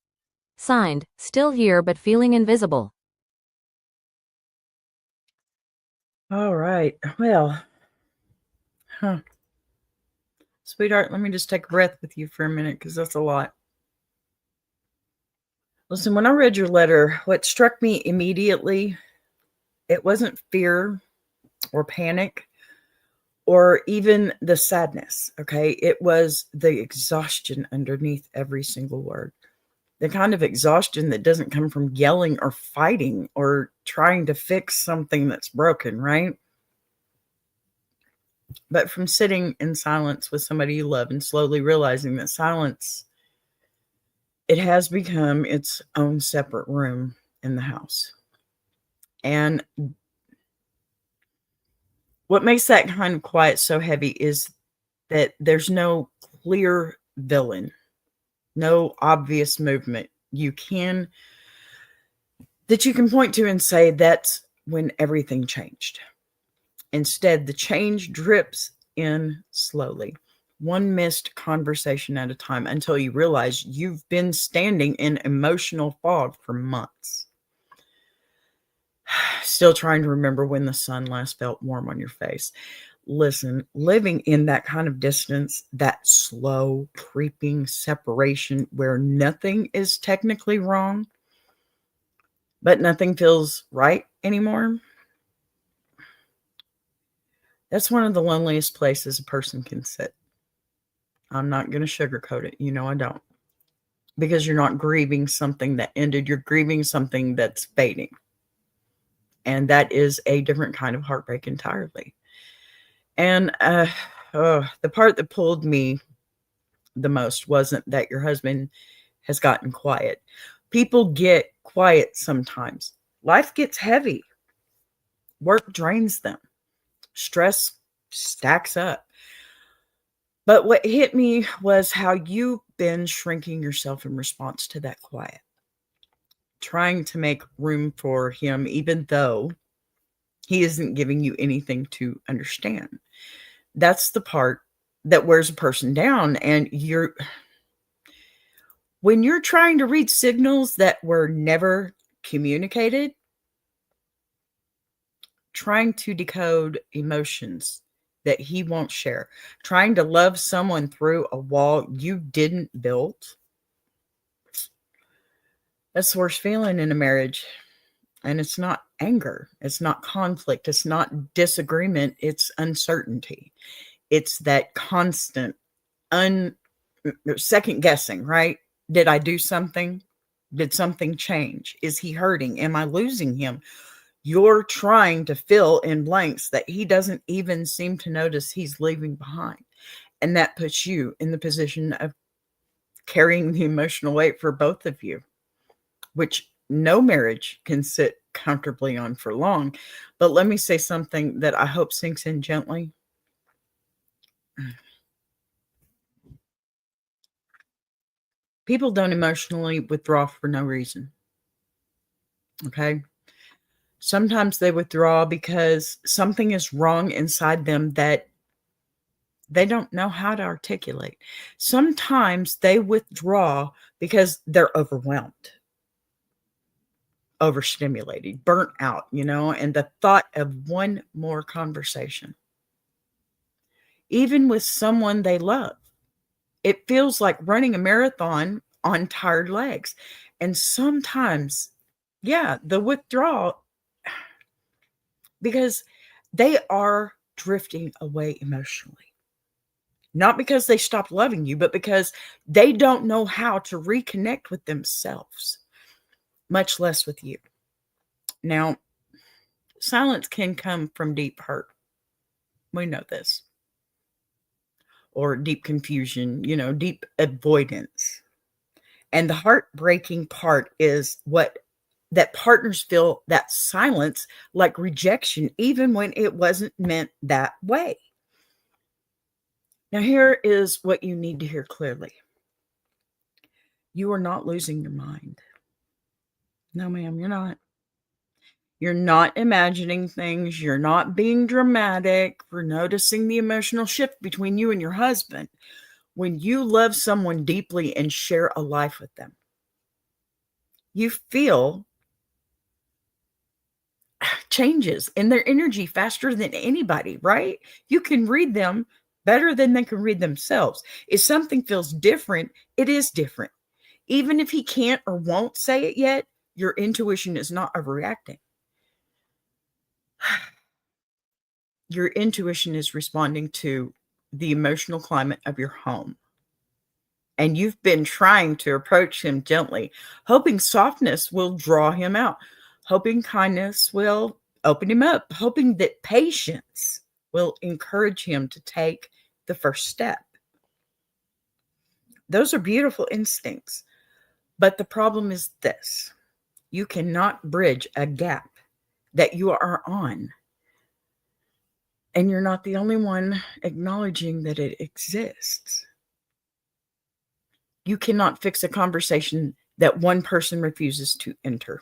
Signed, still here but feeling invisible. All right. Well, sweetheart, let me just take a breath with you for a minute because that's a lot. Listen, when I read your letter, what struck me immediately, it wasn't fear or panic or even the sadness, okay? It was the exhaustion underneath every single word. The kind of exhaustion that doesn't come from yelling or fighting or trying to fix something that's broken, right? But from sitting in silence with somebody you love and slowly realizing that silence, it has become its own separate room in the house. And what makes that kind of quiet so heavy is that there's no clear villain, no obvious movement that you can point to and say that's when everything changed. Instead, the change drips in slowly, one missed conversation at a time, until you realize you've been standing in emotional fog for months. Still trying to remember when the sun last felt warm on your face. Listen, living in that kind of distance, that slow, creeping separation where nothing is technically wrong, but nothing feels right anymore, that's one of the loneliest places a person can sit. I'm not going to sugarcoat it. You know I don't. Because you're not grieving something that ended. You're grieving something that's fading. And that is a different kind of heartbreak entirely. And the part that pulled me the most wasn't that your husband has gotten quiet. People get quiet sometimes. Life gets heavy. Work drains them. Stress stacks up. But what hit me was how you've been shrinking yourself in response to that quiet, trying to make room for him, even though he isn't giving you anything to understand. That's the part that wears a person down. And when you're trying to read signals that were never communicated, trying to decode emotions that he won't share, trying to love someone through a wall you didn't build, that's the worst feeling in a marriage. And it's not anger, it's not conflict, it's not disagreement, it's uncertainty. It's that constant second guessing, right? Did I do something? Did something change? Is he hurting? Am I losing him? You're trying to fill in blanks that he doesn't even seem to notice he's leaving behind. And that puts you in the position of carrying the emotional weight for both of you, which no marriage can sit comfortably on for long. But let me say something that I hope sinks in gently. People don't emotionally withdraw for no reason. Okay. Sometimes they withdraw because something is wrong inside them that they don't know how to articulate. Sometimes they withdraw because they're overwhelmed, overstimulated, burnt out, and the thought of one more conversation, even with someone they love, it feels like running a marathon on tired legs. And sometimes, yeah, the withdrawal, because they are drifting away emotionally. Not because they stopped loving you, but because they don't know how to reconnect with themselves, much less with you. Now, silence can come from deep hurt. We know this. Or deep confusion, deep avoidance. And the heartbreaking part is that partners feel that silence like rejection, even when it wasn't meant that way. Now, here is what you need to hear clearly. You are not losing your mind. No, ma'am, you're not. You're not imagining things. You're not being dramatic for noticing the emotional shift between you and your husband when you love someone deeply and share a life with them. You feel changes in their energy faster than anybody, right? You can read them better than they can read themselves. If something feels different, it is different. Even if he can't or won't say it yet, your intuition is not overreacting. Your intuition is responding to the emotional climate of your home. And you've been trying to approach him gently, hoping softness will draw him out, hoping kindness will open him up, hoping that patience will encourage him to take the first step. Those are beautiful instincts. But the problem is this: you cannot bridge a gap that you are on. And you're not the only one acknowledging that it exists. You cannot fix a conversation that one person refuses to enter.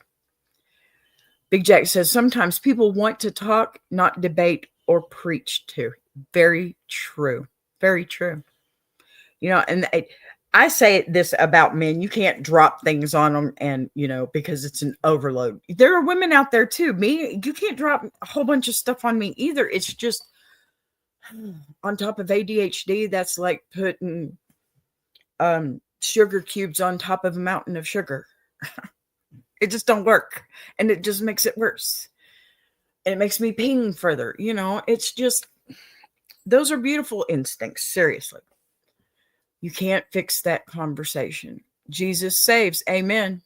Big Jack says sometimes people want to talk, not debate or preach to. Very true. Very true. And I say this about men: you can't drop things on them and, because it's an overload. There are women out there too. You can't drop a whole bunch of stuff on me either. It's just on top of ADHD, that's like putting sugar cubes on top of a mountain of sugar. It just don't work. And it just makes it worse. And it makes me ping further. It's just, those are beautiful instincts. Seriously. You can't fix that conversation. Jesus saves. Amen.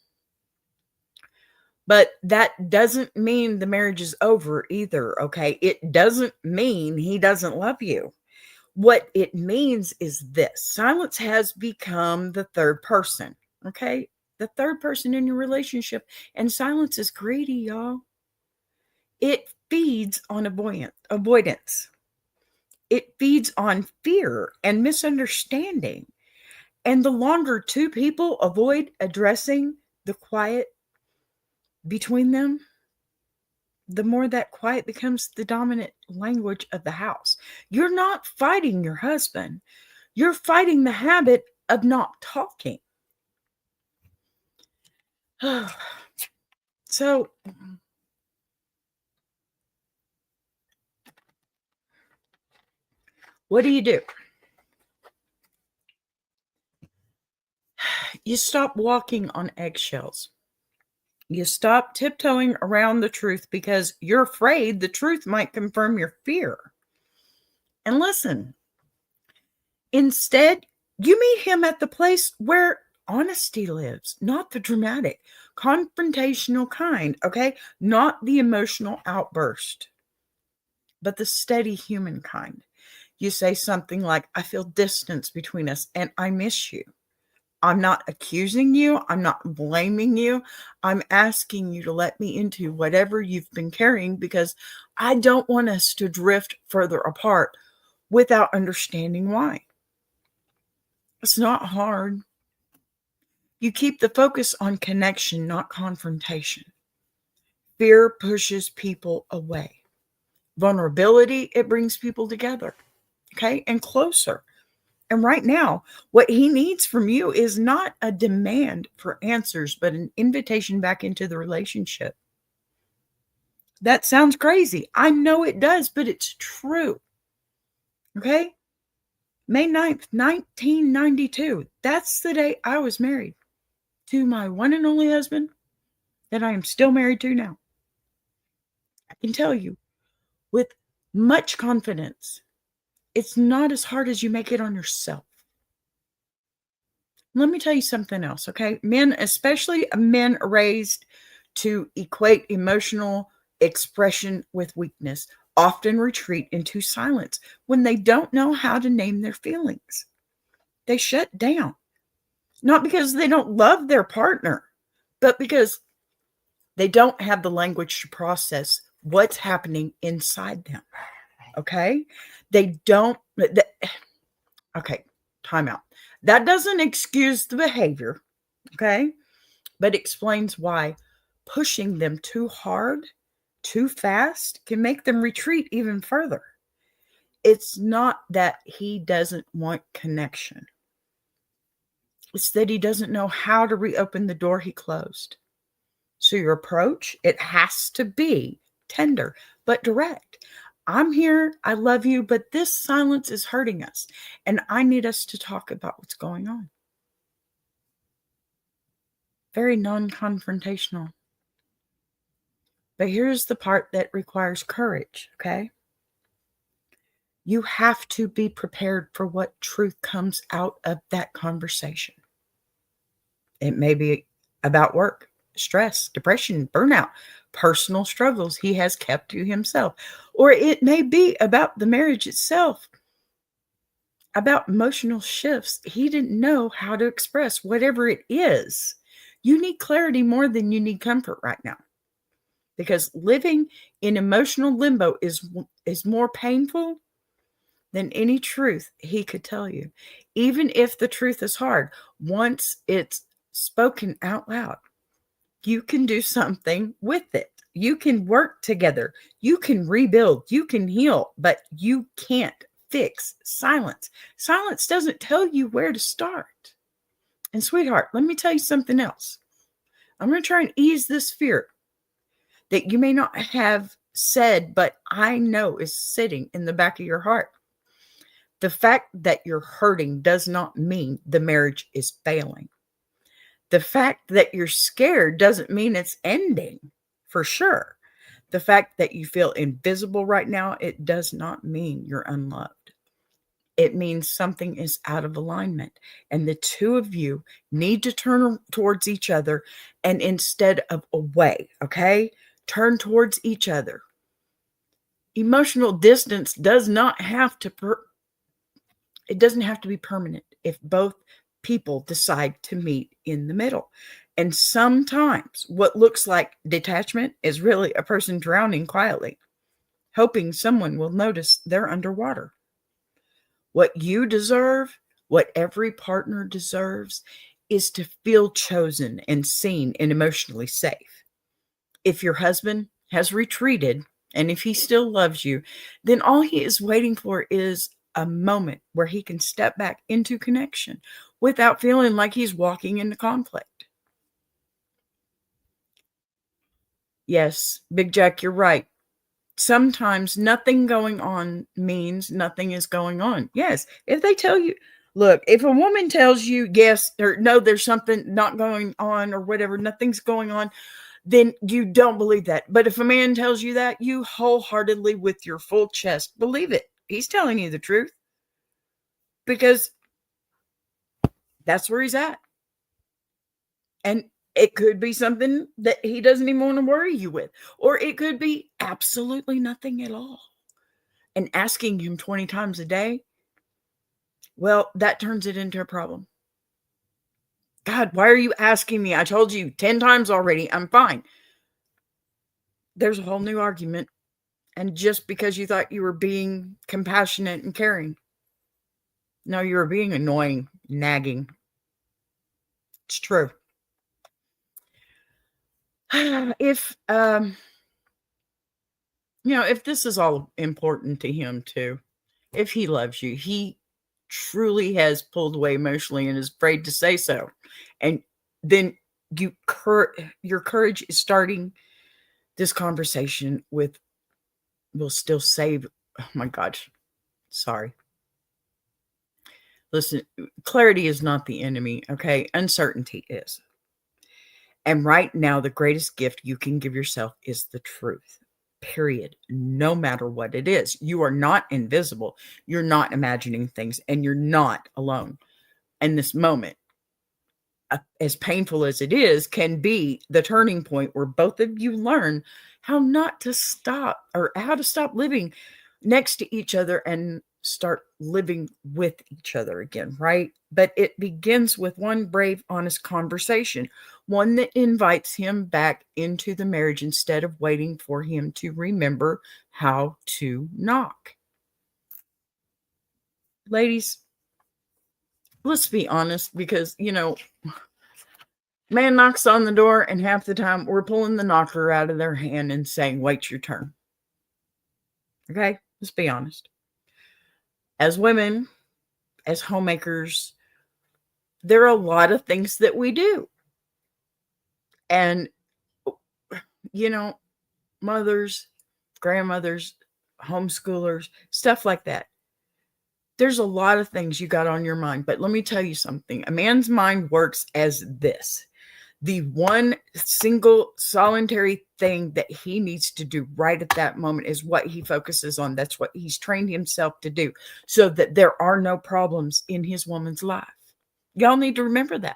But that doesn't mean the marriage is over either. Okay. It doesn't mean he doesn't love you. What it means is this: silence has become the third person. Okay. The third person in your relationship. And silence is greedy, y'all. It feeds on avoidance. It feeds on fear and misunderstanding. And the longer two people avoid addressing the quiet between them, the more that quiet becomes the dominant language of the house. You're not fighting your husband. You're fighting the habit of not talking. So, what do? You stop walking on eggshells. You stop tiptoeing around the truth because you're afraid the truth might confirm your fear. And listen, instead, you meet him at the place where honesty lives, not the dramatic, confrontational kind, okay? Not the emotional outburst, but the steady human kind. You say something like, I feel distance between us and I miss you. I'm not accusing you. I'm not blaming you. I'm asking you to let me into whatever you've been carrying because I don't want us to drift further apart without understanding why. It's not hard. You keep the focus on connection, not confrontation. Fear pushes people away. Vulnerability, it brings people together, okay, and closer. And right now, what he needs from you is not a demand for answers, but an invitation back into the relationship. That sounds crazy. I know it does, but it's true. Okay? May 9th, 1992. That's the day I was married to my one and only husband that I am still married to now. I can tell you with much confidence, it's not as hard as you make it on yourself. Let me tell you something else, okay? Men, especially men raised to equate emotional expression with weakness, often retreat into silence when they don't know how to name their feelings. They shut down. Not because they don't love their partner, but because they don't have the language to process what's happening inside them. Okay? They don't. Okay, time out. That doesn't excuse the behavior, okay? But explains why pushing them too hard, too fast can make them retreat even further. It's not that he doesn't want connection. It's that he doesn't know how to reopen the door he closed. So your approach, it has to be tender but direct. I'm here, I love you, but this silence is hurting us, and I need us to talk about what's going on. Very non-confrontational. But here's the part that requires courage, okay? You have to be prepared for what truth comes out of that conversation. It may be about work, stress, depression, burnout, personal struggles he has kept to himself. Or it may be about the marriage itself, about emotional shifts he didn't know how to express. Whatever it is, you need clarity more than you need comfort right now. Because living in emotional limbo is more painful than any truth he could tell you. Even if the truth is hard, once it's spoken out loud, you can do something with it. You can work together. You can rebuild. You can heal, but you can't fix silence. Silence doesn't tell you where to start. And sweetheart, let me tell you something else. I'm going to try and ease this fear that you may not have said, but I know is sitting in the back of your heart. The fact that you're hurting does not mean the marriage is failing. The fact that you're scared doesn't mean it's ending, for sure. The fact that you feel invisible right now, it does not mean you're unloved. It means something is out of alignment. And the two of you need to turn towards each other, and instead of away, okay? Turn towards each other. Emotional distance does not have to it doesn't have to be permanent if both people decide to meet in the middle. And sometimes what looks like detachment is really a person drowning quietly, hoping someone will notice they're underwater. What you deserve, what every partner deserves, is to feel chosen and seen and emotionally safe. If your husband has retreated, and if he still loves you, then all he is waiting for is a moment where he can step back into connection without feeling like he's walking into conflict. Yes, Big Jack, you're right. Sometimes nothing going on means nothing is going on. Yes, if they tell you, look, if a woman tells you yes or no, there's something not going on or whatever, nothing's going on, then you don't believe that. But if a man tells you that, you wholeheartedly, with your full chest, believe it. He's telling you the truth because that's where he's at. And it could be something that he doesn't even want to worry you with, or it could be absolutely nothing at all. And asking him 20 times a day, well, that turns it into a problem. God, why are you asking me? I told you 10 times already. I'm fine. There's a whole new argument. And just because you thought you were being compassionate and caring, no, you were being annoying, nagging. It's true. If if this is all important to him too, if he loves you, he truly has pulled away emotionally and is afraid to say so. And then your courage is starting this conversation with, will still save. Oh my gosh. Sorry. Listen, clarity is not the enemy, okay? Uncertainty is. And right now, the greatest gift you can give yourself is the truth, period. No matter what it is. You are not invisible. You're not imagining things, and you're not alone. And this moment, as painful as it is, can be the turning point where both of you learn how not to stop, or how to stop living next to each other and start living with each other again, right? But it begins with one brave, honest conversation, one that invites him back into the marriage instead of waiting for him to remember how to knock. Ladies, let's be honest, because, man knocks on the door, and half the time we're pulling the knocker out of their hand and saying, wait your turn. Okay? Let's be honest. As women, as homemakers, there are a lot of things that we do. And, mothers, grandmothers, homeschoolers, stuff like that. There's a lot of things you got on your mind. But let me tell you something. A man's mind works as this. The one single solitary thing that he needs to do right at that moment is what he focuses on. That's what he's trained himself to do, so that there are no problems in his woman's life. Y'all need to remember that.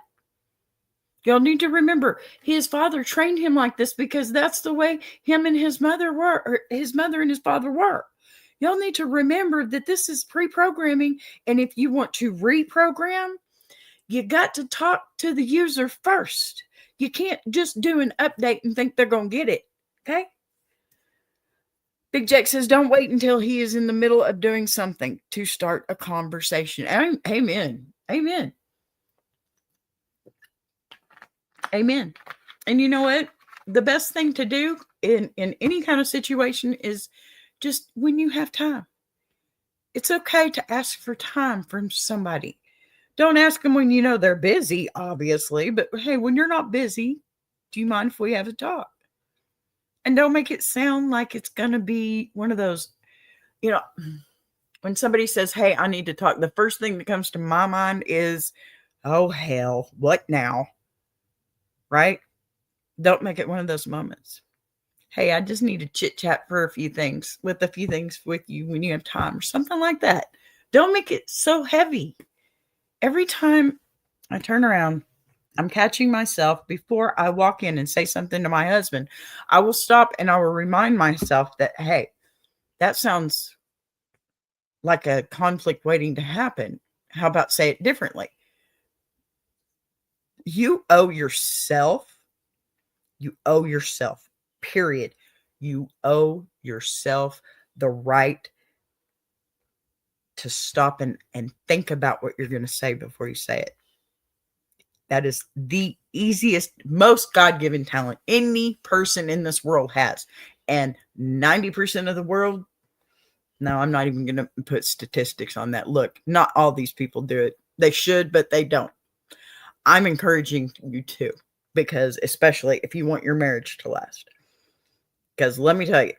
Y'all need to remember his father trained him like this, because that's the way him and his mother were, or his mother and his father were. Y'all need to remember that this is pre-programming. And if you want to reprogram, you got to talk to the user first. You can't just do an update and think they're going to get it. Okay? Big Jack says, don't wait until he is in the middle of doing something to start a conversation. Amen. Amen. Amen. And you know what? The best thing to do in any kind of situation is just when you have time. It's okay to ask for time from somebody. Don't ask them when you know they're busy, obviously. But hey, when you're not busy, do you mind if we have a talk? And don't make it sound like it's going to be one of those, when somebody says, hey, I need to talk, the first thing that comes to my mind is, oh, hell, what now? Right? Don't make it one of those moments. Hey, I just need to chit chat for a few things with you when you have time, or something like that. Don't make it so heavy. Every time I turn around, I'm catching myself before I walk in and say something to my husband. I will stop and I will remind myself that, hey, that sounds like a conflict waiting to happen. How about say it differently? You owe yourself, period. You owe yourself the right to stop and think about what you're going to say before you say it. That is the easiest, most God-given talent any person in this world has. And 90% of the world, no, I'm not even going to put statistics on that. Look, not all these people do it. They should, but they don't. I'm encouraging you to, because especially if you want your marriage to last. Because let me tell you,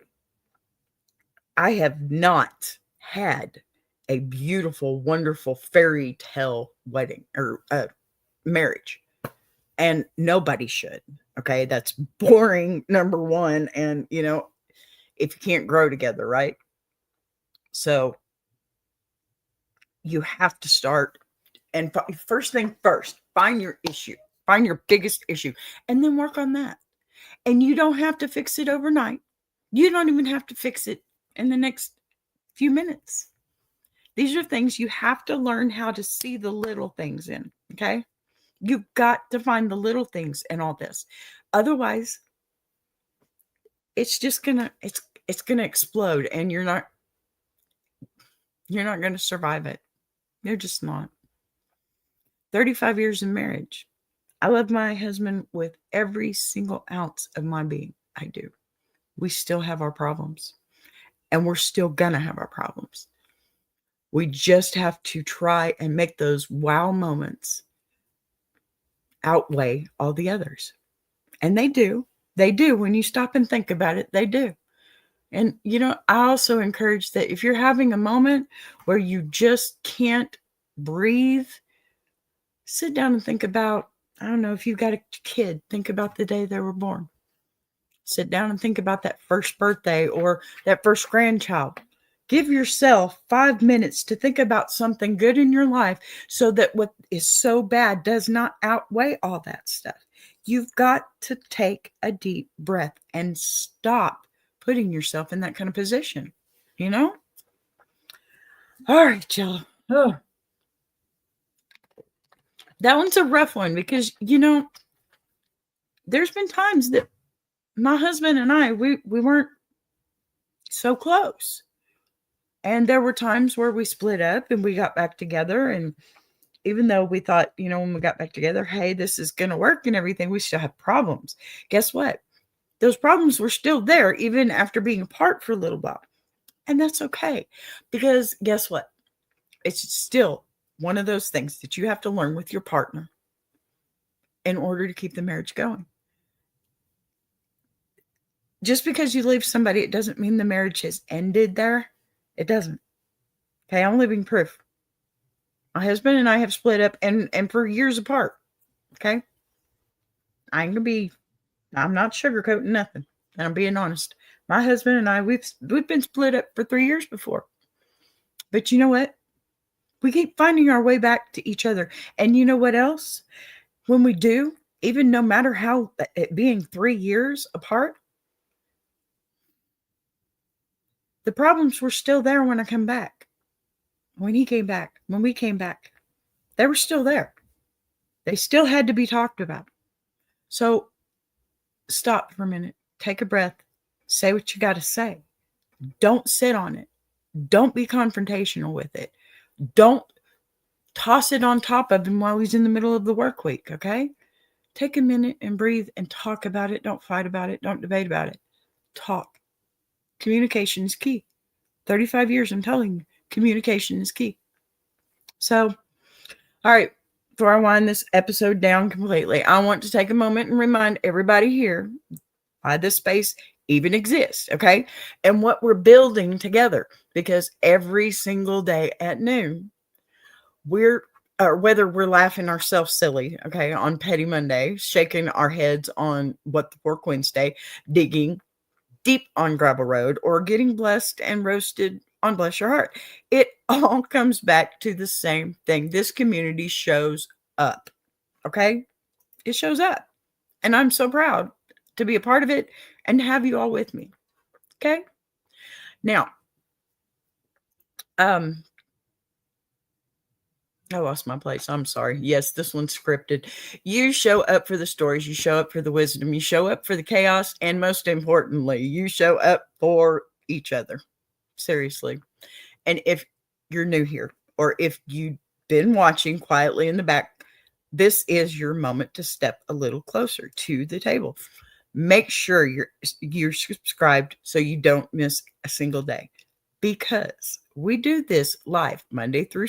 I have not had a beautiful, wonderful fairy tale wedding or marriage, and nobody should. Okay, that's boring, number one. And if you can't grow together, right? So you have to start, and first thing first, find your issue, find your biggest issue, and then work on that. And you don't have to fix it overnight. You don't even have to fix it in the next few minutes. These are things you have to learn how to see the little things in. Okay, you've got to find the little things in all this. Otherwise, it's just gonna explode, and you're not gonna survive it. You're just not. 35 years in marriage. I love my husband with every single ounce of my being. I do. We still have our problems, and we're still gonna have our problems. We just have to try and make those wow moments outweigh all the others. And they do. They do. When you stop and think about it, they do. And, I also encourage that if you're having a moment where you just can't breathe, sit down and think about, I don't know, if you've got a kid, think about the day they were born. Sit down and think about that first birthday or that first grandchild. Give yourself 5 minutes to think about something good in your life, so that what is so bad does not outweigh all that stuff. You've got to take a deep breath and stop putting yourself in that kind of position. All right, y'all. Oh, that one's a rough one because, there's been times that my husband and I, we weren't so close. And there were times where we split up and we got back together. And even though we thought, when we got back together, hey, this is going to work and everything, we still have problems. Guess what? Those problems were still there even after being apart for a little while. And that's okay. Because guess what? It's still one of those things that you have to learn with your partner in order to keep the marriage going. Just because you leave somebody, it doesn't mean the marriage has ended there. It doesn't. Okay, I'm living proof. My husband and I have split up and for years apart. Okay. I'm not sugarcoating nothing. And I'm being honest. My husband and I, we've been split up for 3 years before. But you know what? We keep finding our way back to each other. And you know what else? When we do, even no matter how it being 3 years apart, the problems were still there when I come back. When he came back, when we came back, they were still there. They still had to be talked about. So stop for a minute, take a breath, say what you got to say. Don't sit on it. Don't be confrontational with it. Don't toss it on top of him while he's in the middle of the work week, okay? Take a minute and breathe and talk about it. Don't fight about it. Don't debate about it. Talk. Communication is key. 35 years, I'm telling you, communication is key. So, all right, before I wind this episode down completely, I want to take a moment and remind everybody here why this space even exists, okay? And what we're building together, because every single day at noon, whether we're laughing ourselves silly, okay, on Petty Monday, shaking our heads on What the Fork Wednesday, digging deep on Gravel Road, or getting blessed and roasted on Bless Your Heart. It all comes back to the same thing. This community shows up, okay? It shows up. And I'm so proud to be a part of it and have you all with me, okay? Now, I lost my place. I'm sorry. Yes, this one's scripted. You show up for the stories. You show up for the wisdom. You show up for the chaos. And most importantly, you show up for each other. Seriously. And if you're new here, or if you've been watching quietly in the back, this is your moment to step a little closer to the table. Make sure you're subscribed so you don't miss a single day, because we do this live Monday through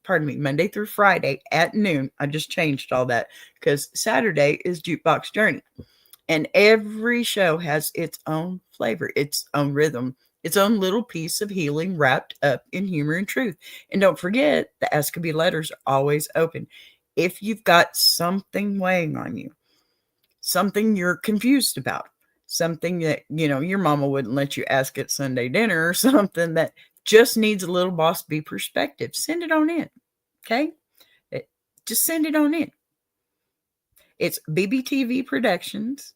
Monday through Friday at noon. I just changed all that because Saturday is Jukebox Journey. And every show has its own flavor, its own rhythm, its own little piece of healing wrapped up in humor and truth. And don't forget, the Escabee letters are always open. If you've got something weighing on you, something you're confused about, something that, your mama wouldn't let you ask at Sunday dinner, or something that just needs a little boss bee perspective, send it on in, okay? Just send it on in. It's BBTV Productions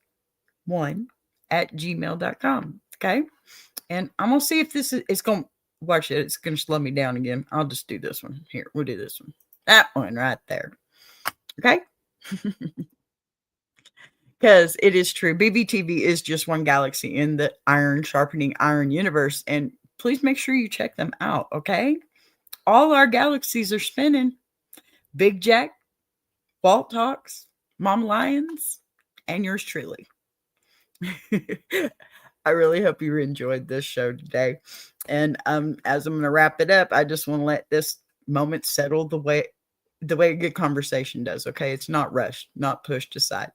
1@gmail.com, okay? And I'm going to see if this is going to, watch it, it's going to slow me down again. I'll just do this one. Here, we'll do this one. That one right there, okay? Because it is true. BBTV is just one galaxy in the iron sharpening iron universe. And please make sure you check them out, okay? All our galaxies are spinning. Big Jack, Walt Talks, Mom Lions, and yours truly. I really hope you enjoyed this show today. And as I'm going to wrap it up, I just want to let this moment settle the way a good conversation does, okay? It's not rushed, not pushed aside,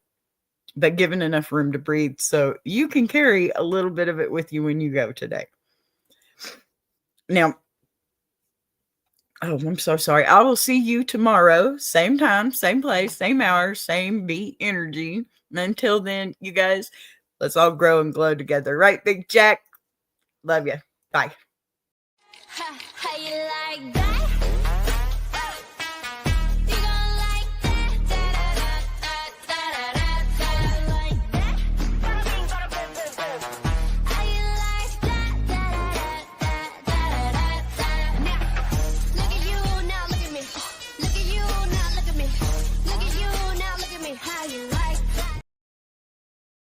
but given enough room to breathe so you can carry a little bit of it with you when you go today. Now, I'm so sorry. I will see you tomorrow, same time, same place, same hour, same beat energy. And until then, you guys, let's all grow and glow together. Right, Big Jack? Love you. Bye. How you like that?